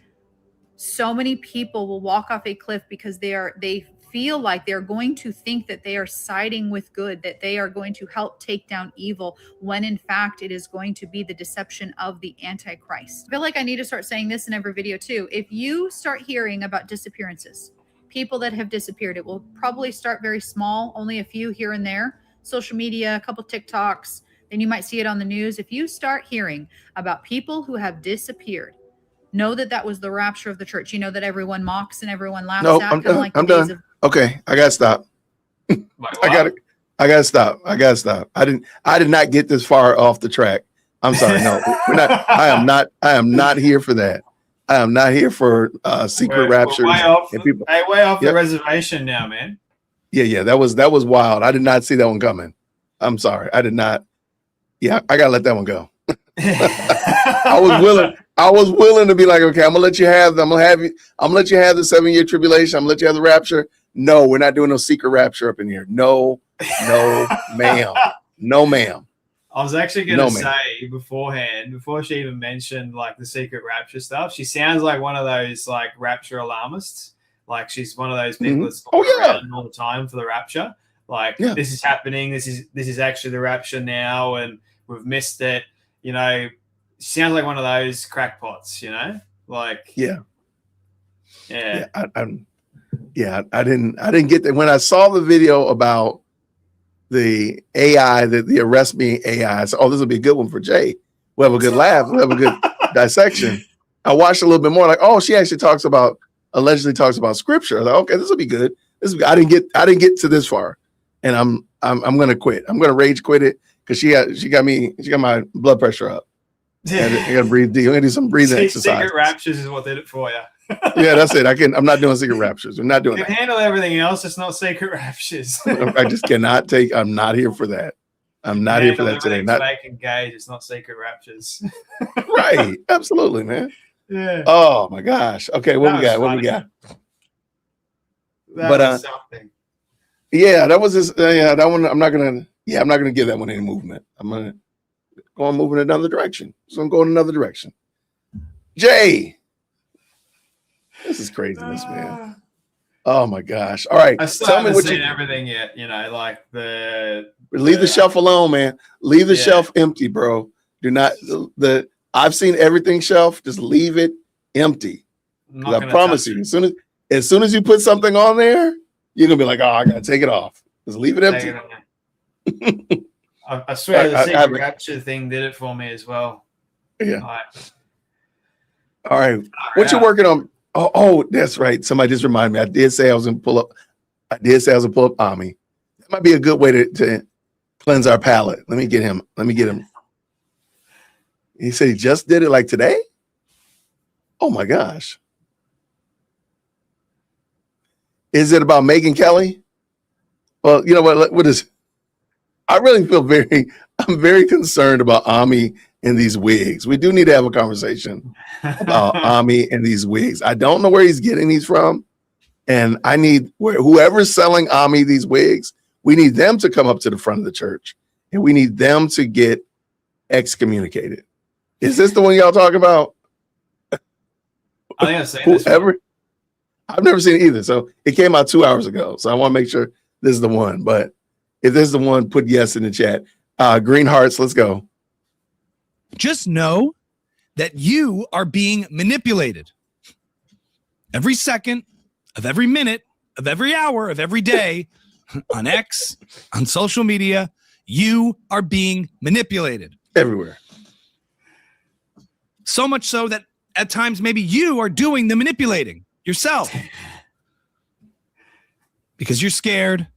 So many people will walk off a cliff because they feel like they're going to think that they are siding with good, that they are going to help take down evil, when in fact it is going to be the deception of the Antichrist. I feel like I need to start saying this in every video too. If you start hearing about disappearances, people that have disappeared, it will probably start very small, only a few here and there, social media, a couple TikToks, then you might see it on the news. If you start hearing about people who have disappeared, know that that was the rapture of the church. You know that everyone mocks and everyone laughs No, at. I'm Kind of done. like I'm the days done. of Okay, I gotta stop. I gotta stop. I did not get this far off the track. I'm sorry. No, we're not. I am not here for that. I am not here for secret raptures. Way off, and people. way off Yep. the reservation now, man. Yeah. That was wild. I did not see that one coming. I'm sorry. I did not. Yeah, I gotta let that one go. I was willing to be like, okay, I'm gonna let you have them. I'm gonna let you have the 7-year tribulation. I'm gonna let you have the rapture. No, we're not doing no secret rapture up in here. No, ma'am. No, ma'am. I was actually going to say beforehand, before she even mentioned like the secret rapture stuff, she sounds like one of those like rapture alarmists. Like she's one of those people that's around all the time for the rapture. Like this is happening. This is actually the rapture now, and we've missed it. You know, sounds like one of those crackpots. You know, like I didn't get that when I saw the video about the AI, the arrest being AI. I said, oh, this will be a good one for Jay. We'll have a good laugh. We'll have a good dissection. I watched a little bit more, like, oh, she actually allegedly talks about scripture. I was like, okay, this will be good. I didn't get to this far, and I'm gonna quit. I'm gonna rage quit it because she got my blood pressure up. I gotta breathe deep. I'm gonna do some breathing exercise. Secret raptures is what did it for you. Yeah, that's it. I'm not doing secret raptures. We're not doing You that. can handle everything else. It's not secret raptures. I just cannot take. I'm not here for that. I'm not here for that today. Not fake and gauge. It's not secret raptures. Right. Absolutely, man. Yeah. Oh my gosh. Okay, what we got? What we got? That was something. Yeah, that was just that one. I'm not gonna give that one any movement. I'm gonna go on moving in another direction. So I'm going another direction. Jay. This is craziness, man. Oh my gosh. All right. I still Tell me haven't what seen everything yet. You know, like leave the shelf alone, man. Leave the shelf empty, bro. Do not I've seen everything shelf. Just leave it empty. I promise you, as soon as you put something on there, you're gonna be like, oh, I gotta take it off. Just leave it empty. I swear the secret rapture thing did it for me as well. Yeah. All right. What you working on? Oh, that's right. Somebody just reminded me. I did say I was gonna pull up Ami. That might be a good way to cleanse our palate. Let me get him. He said he just did it like today. Oh my gosh. Is it about Megyn Kelly? Well, you know what is I really feel I'm very concerned about Ami and these wigs. We do need to have a conversation about Ami and these wigs. I don't know where he's getting these from. And I need whoever's selling Ami these wigs, we need them to come up to the front of the church and we need them to get excommunicated. Is this the one y'all talking about? I think I've seen this one. I've never seen it either. So it came out 2 hours ago. So I want to make sure this is the one. But if this is the one, put yes in the chat. Green hearts, let's go. Just know that you are being manipulated. Every second of every minute of every hour of every day on X, on social media, you are being manipulated. Everywhere. So much so that at times maybe you are doing the manipulating yourself. Because you're scared.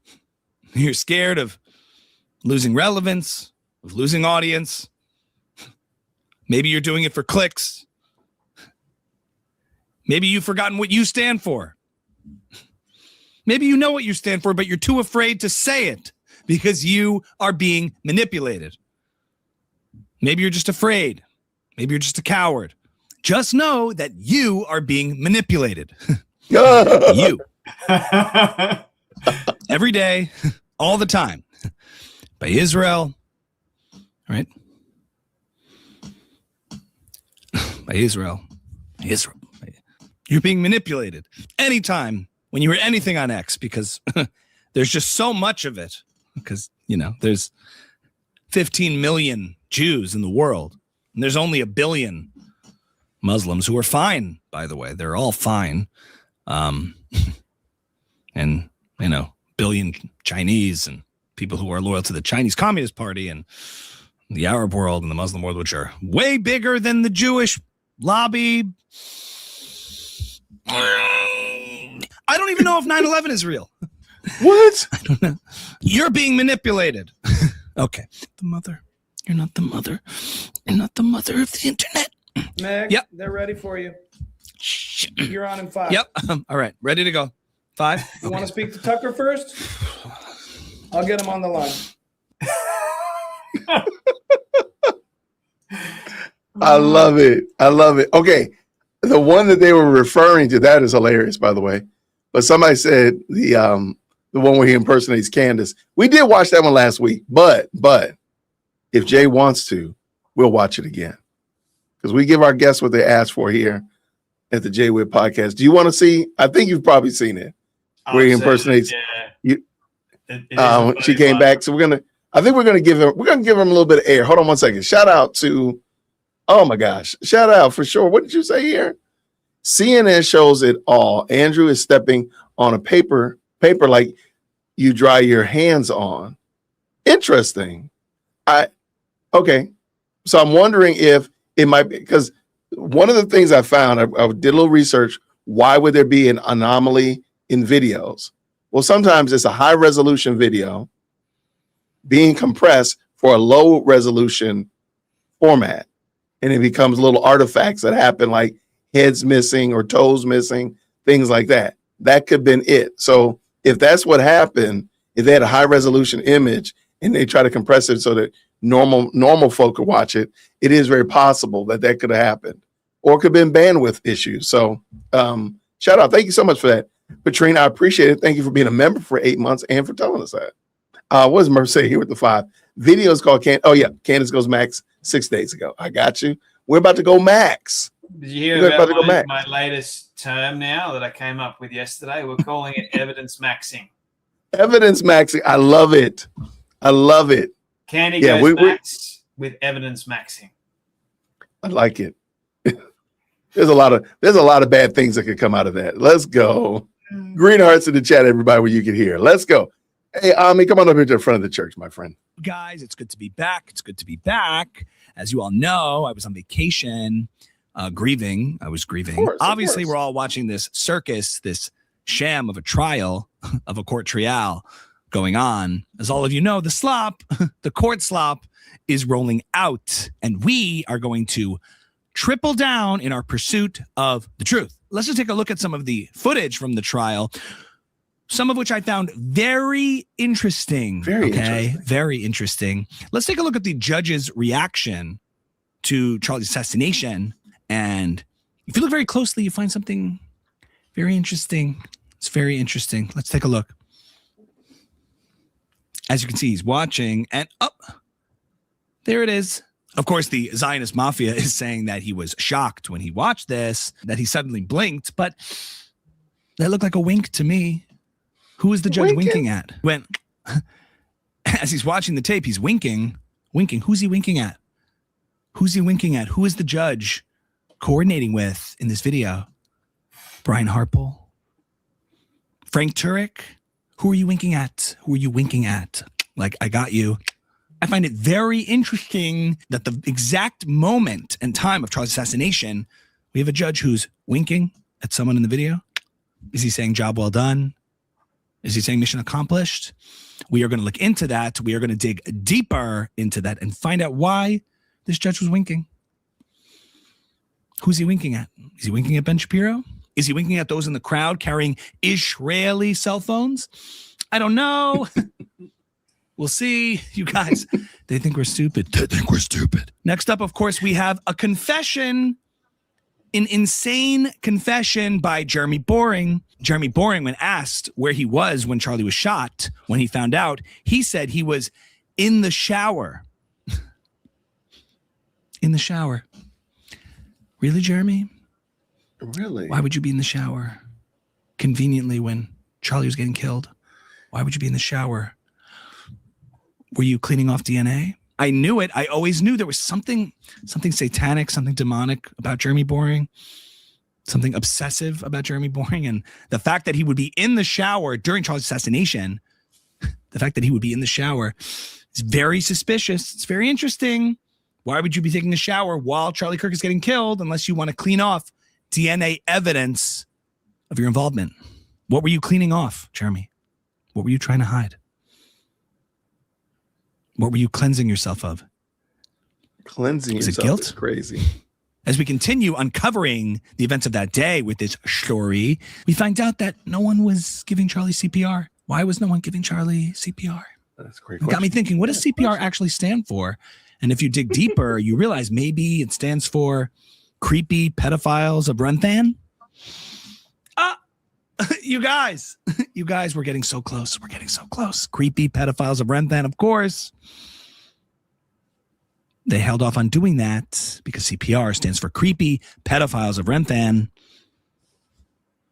You're scared of losing relevance, of losing audience. Maybe you're doing it for clicks. Maybe you've forgotten what you stand for. Maybe you know what you stand for, but you're too afraid to say it because you are being manipulated. Maybe you're just afraid. Maybe you're just a coward. Just know that you are being manipulated. You. Every day, all the time. By Israel. Right? By Israel. You're being manipulated anytime when you hear anything on X, because there's just so much of it, because, there's 15 million Jews in the world, and there's only 1 billion Muslims who are fine, by the way. They're all fine. And, billion Chinese and people who are loyal to the Chinese Communist Party and the Arab world and the Muslim world, which are way bigger than the Jewish lobby. I don't even know if 9/11 is real. What? I don't know. You're being manipulated. Okay. The mother. You're not the mother. You're not the mother of the internet. Meg, yep. They're ready for you. You're on in 5. Yep. All right. Ready to go. 5. You want to speak to Tucker first? I'll get him on the line. I love it. Okay. The one that they were referring to, that is hilarious, by the way. But somebody said the one where he impersonates Candace. We did watch that one last week, but if Jay wants to, we'll watch it again. Because we give our guests what they ask for here at the Jay Whip podcast. Do you want to see? I think you've probably seen it. Where he impersonates you. She came back. So we're gonna give him a little bit of air. Hold on one second. Shout out to, oh my gosh. Shout out for sure. What did you say here? CNN shows it all. Andrew is stepping on a paper like you dry your hands on. Interesting. Okay. So I'm wondering if it might be, because one of the things I found, I did a little research. Why would there be an anomaly in videos? Well, sometimes it's a high resolution video being compressed for a low resolution format. And it becomes little artifacts that happen, like heads missing or toes missing, things like that. That could have been it. So if that's what happened, if they had a high resolution image and they try to compress it so that normal folk could watch it, it is very possible that could have happened, or it could have been bandwidth issues. So shout out. Thank you so much for that. Patrina, I appreciate it. Thank you for being a member for 8 months and for telling us that. What does Murph say here with the 5? Video is called Candace Goes Max 6 days ago. I got you. We're about to go max. Did you hear about my latest term now that I came up with yesterday? We're calling it evidence maxing. Evidence maxing. I love it. Candy goes max with evidence maxing. I like it. There's a lot of bad things that could come out of that. Let's go. Green hearts in the chat, everybody, where you can hear. Let's go. Hey, Ami, come on up here to the front of the church, my friend. Guys, it's good to be back. As you all know, I was on vacation, grieving. I was grieving. Obviously, we're all watching this circus, this sham of a trial, of a court trial going on. As all of you know, the court slop is rolling out, and we are going to triple down in our pursuit of the truth. Let's just take a look at some of the footage from the trial, some of which I found very interesting. Very interesting. Let's take a look at the judge's reaction to Charlie's assassination. And if you look very closely, you find something very interesting. It's very interesting. Let's take a look. As you can see, he's watching, and there it is. Of course, the Zionist mafia is saying that he was shocked when he watched this, that he suddenly blinked, but that looked like a wink to me. Who is the judge winking at? When, as he's watching the tape, he's winking. Who's he winking at? Who is the judge coordinating with in this video? Brian Harple? Frank Turek? Who are you winking at? Like, I got you. I find it very interesting that the exact moment and time of Charlie's assassination, we have a judge who's winking at someone in the video. Is he saying job well done? Is he saying mission accomplished? We are going to look into that. We are going to dig deeper into that and find out why this judge was winking. Who's he winking at? Is he winking at Ben Shapiro? Is he winking at those in the crowd carrying Israeli cell phones? I don't know. We'll see. You guys, they think we're stupid. Next up, of course, we have a confession, an insane confession by Jeremy Boring. Jeremy Boring, when asked where he was when Charlie was shot, when he found out, he said he was in the shower. In the shower. Really, Jeremy? Really? Why would you be in the shower? conveniently when Charlie was getting killed? Why would you be in the shower? Were you cleaning off DNA? I knew it. I always knew there was something satanic, something demonic about Jeremy Boring, something obsessive about Jeremy Boring. And the fact that he would be in the shower during Charlie's assassination, the fact that he would be in the shower is very suspicious. It's very interesting. Why would you be taking a shower while Charlie Kirk is getting killed unless you want to clean off DNA evidence of your involvement? What were you cleaning off, Jeremy? What were you trying to hide? What were you cleansing yourself of? Cleansing Is yourself it guilt? is crazy. As we continue uncovering the events of that day with this story, we find out that no one was giving Charlie CPR. Why was no one giving Charlie CPR? That's a great It got me thinking, what does CPR actually stand for? And if you dig deeper, you realize maybe it stands for creepy pedophiles of Renthan. You guys, we're getting so close. We're getting so close. Creepy pedophiles of Renthan, of course. They held off on doing that because CPR stands for creepy pedophiles of Renthan.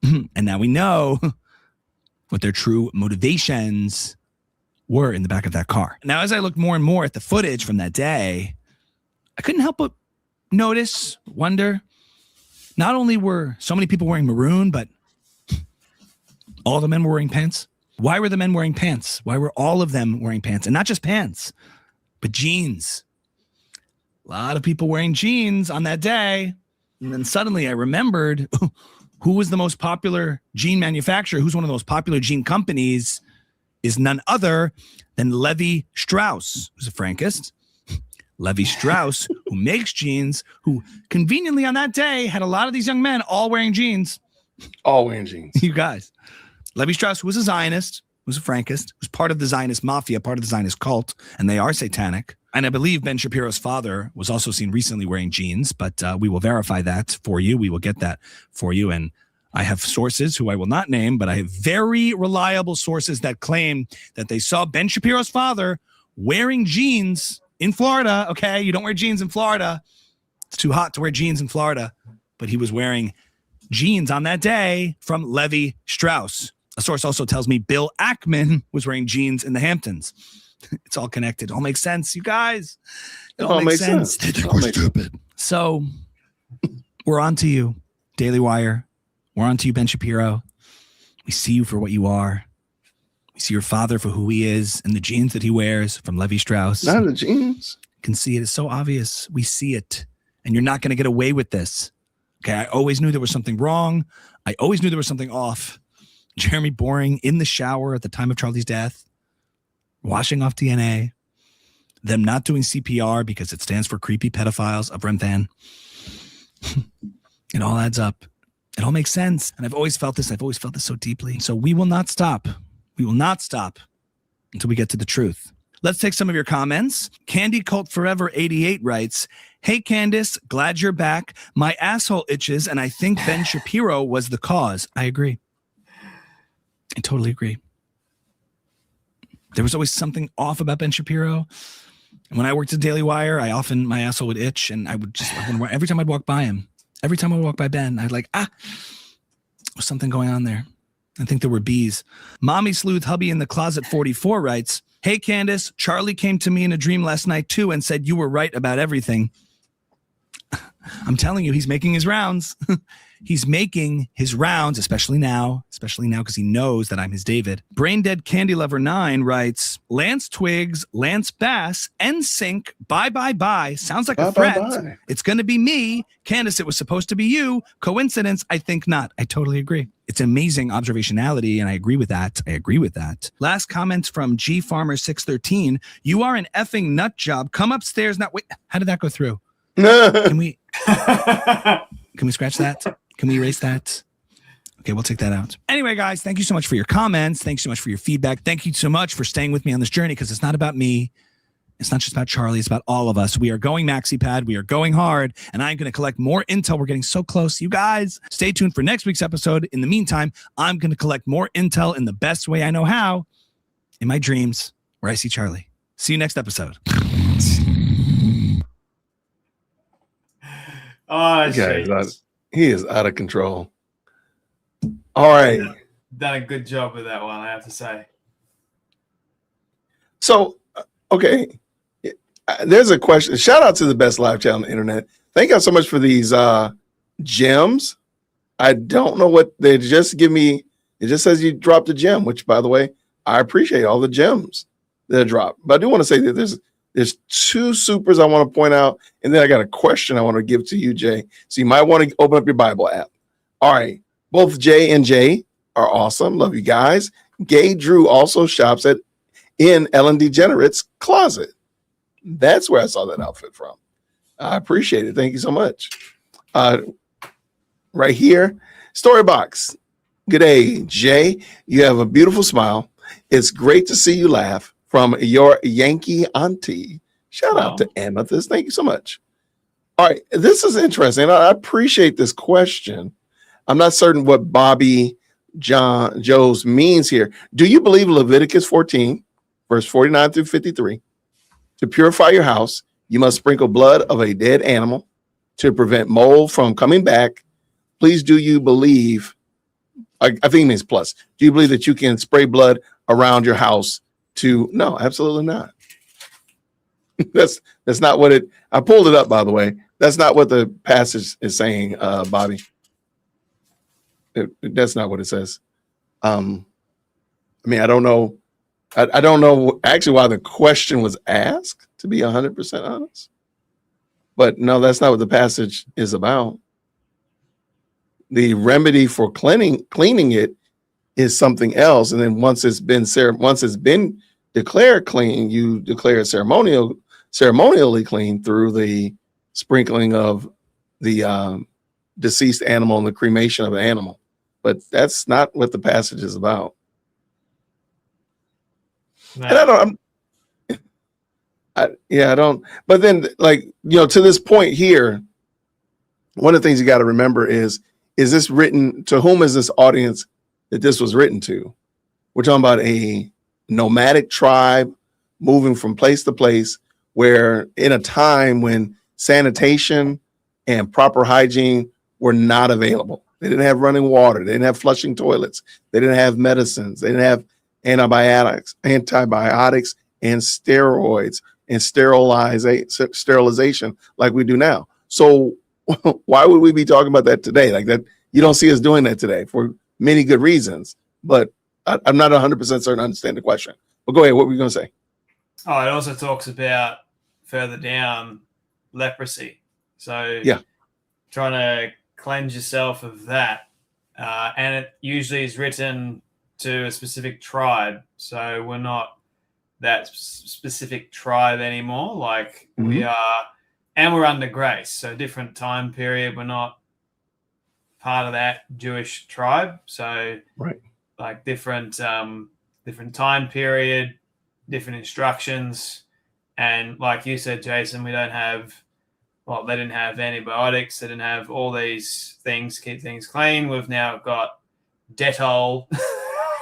And now we know what their true motivations were in the back of that car. Now, as I looked more and more at the footage from that day, I couldn't help but notice, wonder, not only were so many people wearing maroon, but all the men were wearing pants. Why were the men wearing pants? Why were all of them wearing pants? And not just pants, but jeans. A lot of people wearing jeans on that day. And then suddenly I remembered who was the most popular jean manufacturer, who's one of the most popular jean companies, is none other than Levi Strauss, who's a Frankist. Levi Strauss, who makes jeans, who conveniently on that day had a lot of these young men all wearing jeans. All wearing jeans. You guys. Levi Strauss, who was a Zionist, who was a Frankist, was part of the Zionist mafia, part of the Zionist cult, and they are satanic. And I believe Ben Shapiro's father was also seen recently wearing jeans, but we will verify that for you. We will get that for you. And I have sources who I will not name, but I have very reliable sources that claim that they saw Ben Shapiro's father wearing jeans in Florida. Okay, you don't wear jeans in Florida. It's too hot to wear jeans in Florida. But he was wearing jeans on that day from Levi Strauss. A source also tells me Bill Ackman was wearing jeans in the Hamptons. It's all connected. It all makes sense, you guys. It all makes sense. They think we're stupid. So we're on to you, Daily Wire. We're on to you, Ben Shapiro. We see you for what you are. We see your father for who he is and the jeans that he wears from Levi Strauss. Not the jeans. You can see it. It's so obvious. We see it. And you're not going to get away with this. Okay, I always knew there was something wrong. I always knew there was something off. Jeremy Boring in the shower at the time of Charlie's death, washing off DNA, them not doing CPR because it stands for creepy pedophiles of Renthan. It all adds up. It all makes sense. And I've always felt this. I've always felt this so deeply. So we will not stop. We will not stop until we get to the truth. Let's take some of your comments. Candy Cult Forever 88 writes, "Hey Candace, glad you're back. My asshole itches and I think Ben Shapiro was the cause." I agree. I totally agree. There was always something off about Ben Shapiro. And when I worked at Daily Wire, my asshole would itch and I would just, every time I'd walk by him, every time I would walk by Ben, I'd like, there's something going on there. I think there were bees. Mommy Sleuth Hubby in the Closet 44 writes, "Hey Candace, Charlie came to me in a dream last night too and said you were right about everything." I'm telling you, he's making his rounds. He's making his rounds, especially now because he knows that I'm his David. Brain Dead Candy Lover 9 writes, "Lance Twigs, Lance Bass, NSYNC, bye. Sounds like a threat. Bye. It's going to be me. Candace, it was supposed to be you. Coincidence? I think not." I totally agree. It's amazing observationality, and I agree with that. Last comment from G Farmer 613. "You are an effing nut job. Come upstairs now." Wait, how did that go through? Can we scratch that? Can we erase that? Okay, we'll take that out. Anyway, guys, thank you so much for your comments. Thanks so much for your feedback. Thank you so much for staying with me on this journey because it's not about me. It's not just about Charlie. It's about all of us. We are going MaxiPad. We are going hard, and I'm going to collect more intel. We're getting so close. You guys, stay tuned for next week's episode. In the meantime, I'm going to collect more intel in the best way I know how, in my dreams, where I see Charlie. See you next episode. Oh, he is out of control. All right. done a good job with that one, I have to say. So, okay. There's a question. Shout out to the best live chat on the internet. Thank you so much for these gems. I don't know what they just give me. It just says you dropped a gem, which, by the way, I appreciate all the gems that are dropped. But I do want to say that there's two supers I want to point out, and then I got a question I want to give to you, Jay. So you might want to open up your Bible app. All right. Both Jay and Jay are awesome. Love you guys. Gay Drew also shops in Ellen DeGenerate's closet. That's where I saw that outfit from. I appreciate it. Thank you so much. Right here, StoryBox. Good day, Jay. You have a beautiful smile. It's great to see you laugh from your Yankee auntie. Shout out to Amethyst. Thank you so much. All right, this is interesting. I appreciate this question. I'm not certain what Bobby Joe's means here. Do you believe Leviticus 14, verse 49 through 53? To purify your house, you must sprinkle blood of a dead animal to prevent mold from coming back. Please, do you believe, I think it means plus, do you believe that you can spray blood around your house no, absolutely not. That's not what I pulled it up, by the way. That's not what the passage is saying, Bobby. That's not what it says. I mean, I don't know. I don't know actually why the question was asked, to be 100% honest. But no, that's not what the passage is about. The remedy for cleaning it is something else. And then once it's been declared clean, you declare it ceremonially clean through the sprinkling of the deceased animal and the cremation of the animal. But that's not what the passage is about. No. And I don't. But then, to this point here, one of the things you got to remember is this written to whom is this audience that this was written to? We're talking about a nomadic tribe moving from place to place, where in a time when sanitation and proper hygiene were not available. They didn't have running water. They didn't have flushing toilets. They didn't have medicines. They didn't have antibiotics and steroids and sterilization like we do now. So why would we be talking about that today? Like that, you don't see us doing that today for many good reasons. But I'm not 100% certain I understand the question. But go ahead. What were you going to say? Oh, it also talks about further down leprosy. So yeah, trying to cleanse yourself of that. And it usually is written to a specific tribe. So we're not that specific tribe anymore. Like we are, and we're under grace. So different time period. We're not part of that Jewish tribe. So like different time period, different instructions. And like you said, Jason, we don't have, they didn't have antibiotics. They didn't have all these things to keep things clean. We've now got Dettol.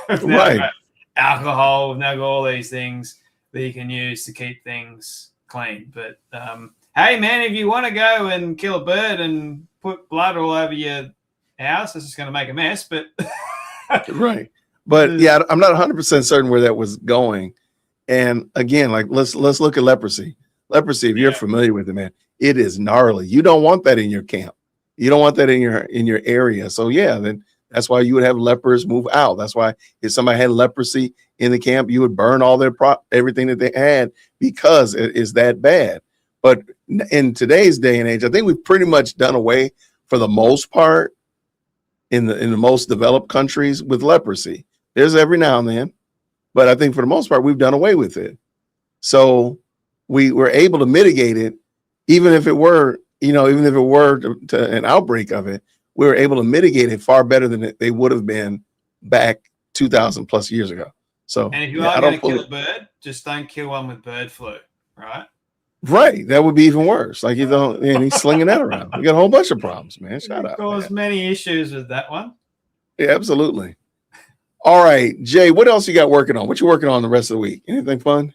We've now got alcohol. We've now got all these things that you can use to keep things clean. But hey, man, if you want to go and kill a bird and put blood all over your house, it's just going to make a mess. But But yeah, I'm not 100% certain where that was going. And again, like let's look at leprosy. Leprosy, if you're familiar with it, man, it is gnarly. You don't want that in your camp. You don't want that in your area. So yeah, then that's why you would have lepers move out. That's why if somebody had leprosy in the camp, you would burn all their everything that they had because it is that bad. But in today's day and age, I think we've pretty much done away for the most part in the most developed countries with leprosy. There's every now and then, but I think for the most part, we've done away with it. So we were able to mitigate it, even if it were to an outbreak of it, we were able to mitigate it far better than they would have been back 2,000 plus years ago. So, and if you are going to kill a bird, just don't kill one with bird flu, right? Right, that would be even worse. Like and he's slinging that around. We got a whole bunch of problems, man. Shut up. Caused many issues with that one. Yeah, absolutely. All right, Jay, what else you got working on? What you working on the rest of the week? Anything fun?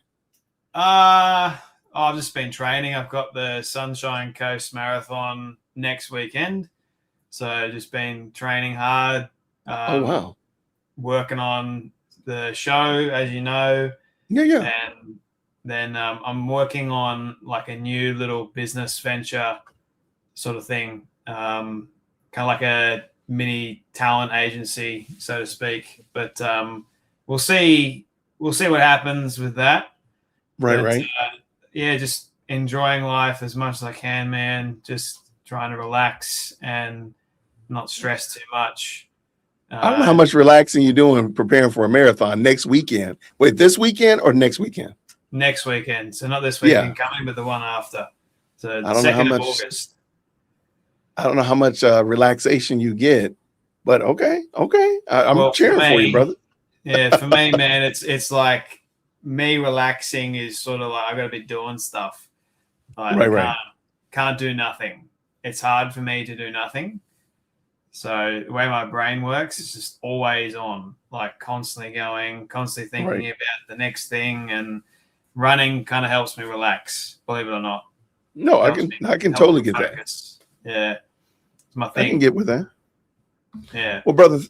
I've just been training. I've got the Sunshine Coast Marathon next weekend. So just been training hard. Oh, wow. working on the show, as you know. Yeah. And then I'm working on like a new little business venture sort of thing, kind of like a mini talent agency, so to speak. But we'll see what happens with that. Right. Yeah, just enjoying life as much as I can, man. Just trying to relax and not stress too much. I don't know how much relaxing you're doing preparing for a marathon next weekend. Wait, this weekend or next weekend? Next weekend. So not this weekend coming, but the one after. So the 2nd of August. I don't know how much relaxation you get, but okay. I'm cheering for you, brother. Yeah, for me, man, it's like me relaxing is sort of like I got to be doing stuff. Like, right. Can't do nothing. It's hard for me to do nothing. So the way my brain works is just always on, like constantly going, constantly thinking about the next thing, and running kind of helps me relax, believe it or not. No, I can totally get focus. That. Yeah. It's my thing. I can get with that. Yeah. Well, brother,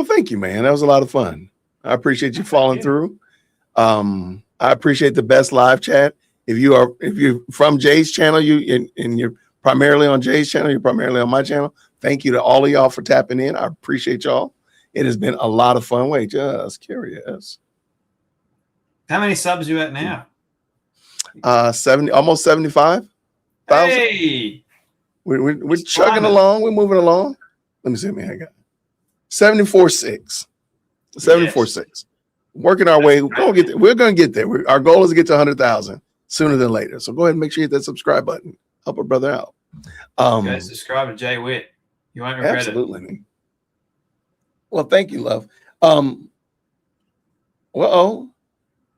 thank you, man. That was a lot of fun. I appreciate you following through. I appreciate the best live chat. If you're from Jay's channel, and you're primarily on Jay's channel, you're primarily on my channel. Thank you to all of y'all for tapping in. I appreciate y'all. It has been a lot of fun. Wait, just curious. How many subs you at now? 70, almost 75,000. Hey, we're chugging along. We're moving along. Let me see how many I got. 74.6. 74.6. Working our way. We're going to get there. Our goal is to get to 100,000 sooner than later. So go ahead and make sure you hit that subscribe button. Help a brother out. You guys subscribe to Jay Witt. You won't regret absolutely. Well, thank you, love.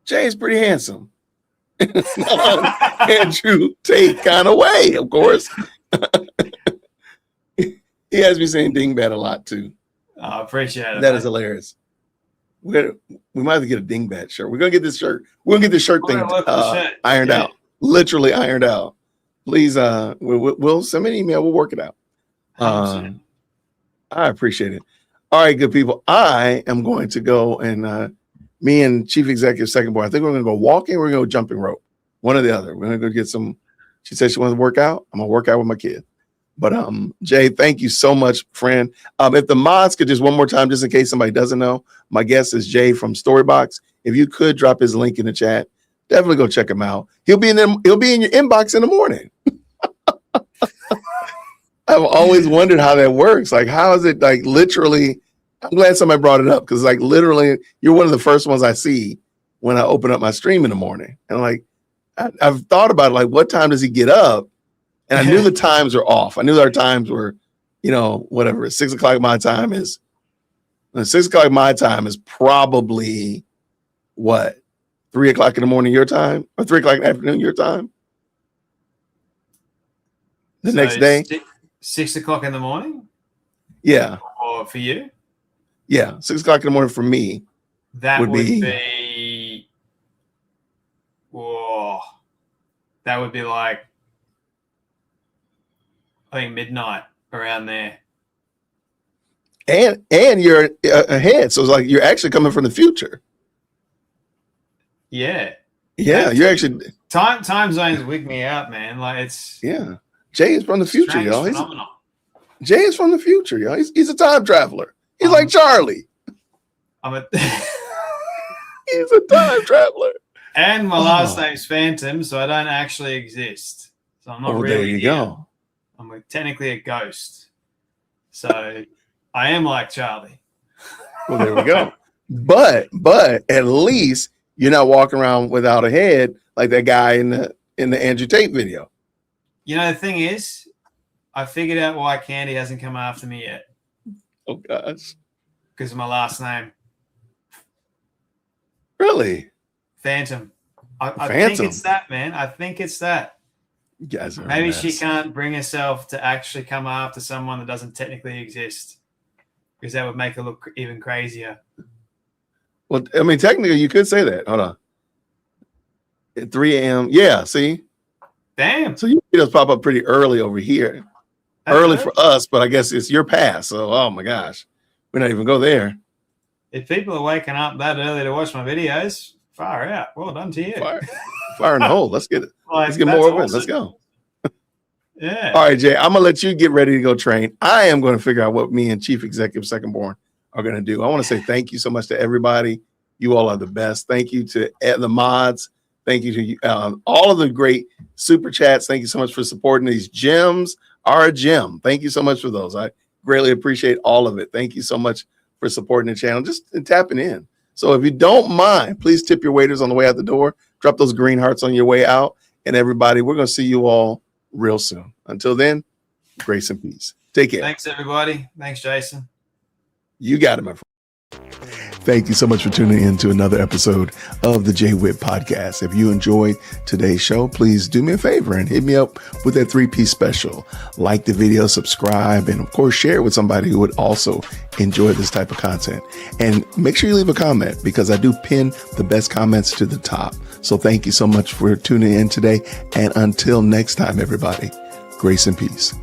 Jay's pretty handsome. Andrew Tate kind of way, of course. He has me saying dingbat a lot too. I appreciate it. That is hilarious. We might have to get a dingbat shirt. We're gonna get this shirt. We're gonna get this shirt thing ironed out. Literally ironed out. Please, we'll send me an email. We'll work it out. I appreciate it. All right, good people. I am going to go and me and Chief Executive Second Boy, I think we're going to go walking. We're going to go jumping rope. One or the other. We're going to go get some. She said she wants to work out. I'm going to work out with my kid. But Jay, thank you so much, friend. If the mods could just one more time, just in case somebody doesn't know, my guest is Jay from StoryBox. If you could drop his link in the chat, definitely go check him out. He'll be in your inbox in the morning. I've always wondered how that works. Like, how is it like literally? I'm glad somebody brought it up because like literally you're one of the first ones I see when I open up my stream in the morning. And like, I've thought about it, like, what time does he get up? And I knew the times were off. I knew our times were, whatever. 6 o'clock my time is. 6 o'clock my time is probably what? 3 o'clock in the morning your time, or 3 o'clock in the afternoon your time. The next day. 6 o'clock in the morning. Yeah. Or for you? Yeah, 6 o'clock in the morning for me. That would be. Whoa. That would be like, I think midnight, around there. And you're ahead, so it's like you're actually coming from the future. Yeah. Yeah, you're actually time zones wig me out, man. Like it's Jay is from the future, y'all. Phenomenal. Jay is from the future, y'all. He's a time traveler. He's like Charlie. He's a time traveler. And my last name's Phantom, so I don't actually exist. So I'm not really. There you go. I'm technically a ghost. So I am like Charlie. Well, there we go. But at least you're not walking around without a head like that guy in the Andrew Tate video. The thing is, I figured out why Candy hasn't come after me yet. Oh gosh. Because of my last name. Really? Phantom. I think it's that, man. I think it's that. You guys are maybe she can't bring herself to actually come after someone that doesn't technically exist. Because that would make her look even crazier. Well, I mean, technically you could say that. Hold on. At 3 a.m. Yeah, see? Damn. So you just pop up pretty early over here. Early for us, but I guess it's your pass. So, oh my gosh. We not even go there. If people are waking up that early to watch my videos, far out. Well done to you. Fire in the hole. Let's get it. Like, Let's get that's more of it. awesome. Let's go. Yeah. All right, Jay, I'm going to let you get ready to go train. I am going to figure out what me and Chief Executive Secondborn are going to do. I want to say thank you so much to everybody. You all are the best. Thank you to the mods. Thank you to all of the great super chats. Thank you so much for supporting these gyms. Our gym. Thank you so much for those. I greatly appreciate all of it. Thank you so much for supporting the channel, just tapping in. So if you don't mind, please tip your waiters on the way out the door. Drop those green hearts on your way out. And everybody, we're going to see you all real soon. Until then, grace and peace. Take care. Thanks, everybody. Thanks, Jason. You got it, my friend. Thank you so much for tuning in to another episode of the Jay Witt Podcast. If you enjoyed today's show, please do me a favor and hit me up with that 3-piece special. Like the video, subscribe, and of course, share it with somebody who would also enjoy this type of content. And make sure you leave a comment because I do pin the best comments to the top. So thank you so much for tuning in today. And until next time, everybody, grace and peace.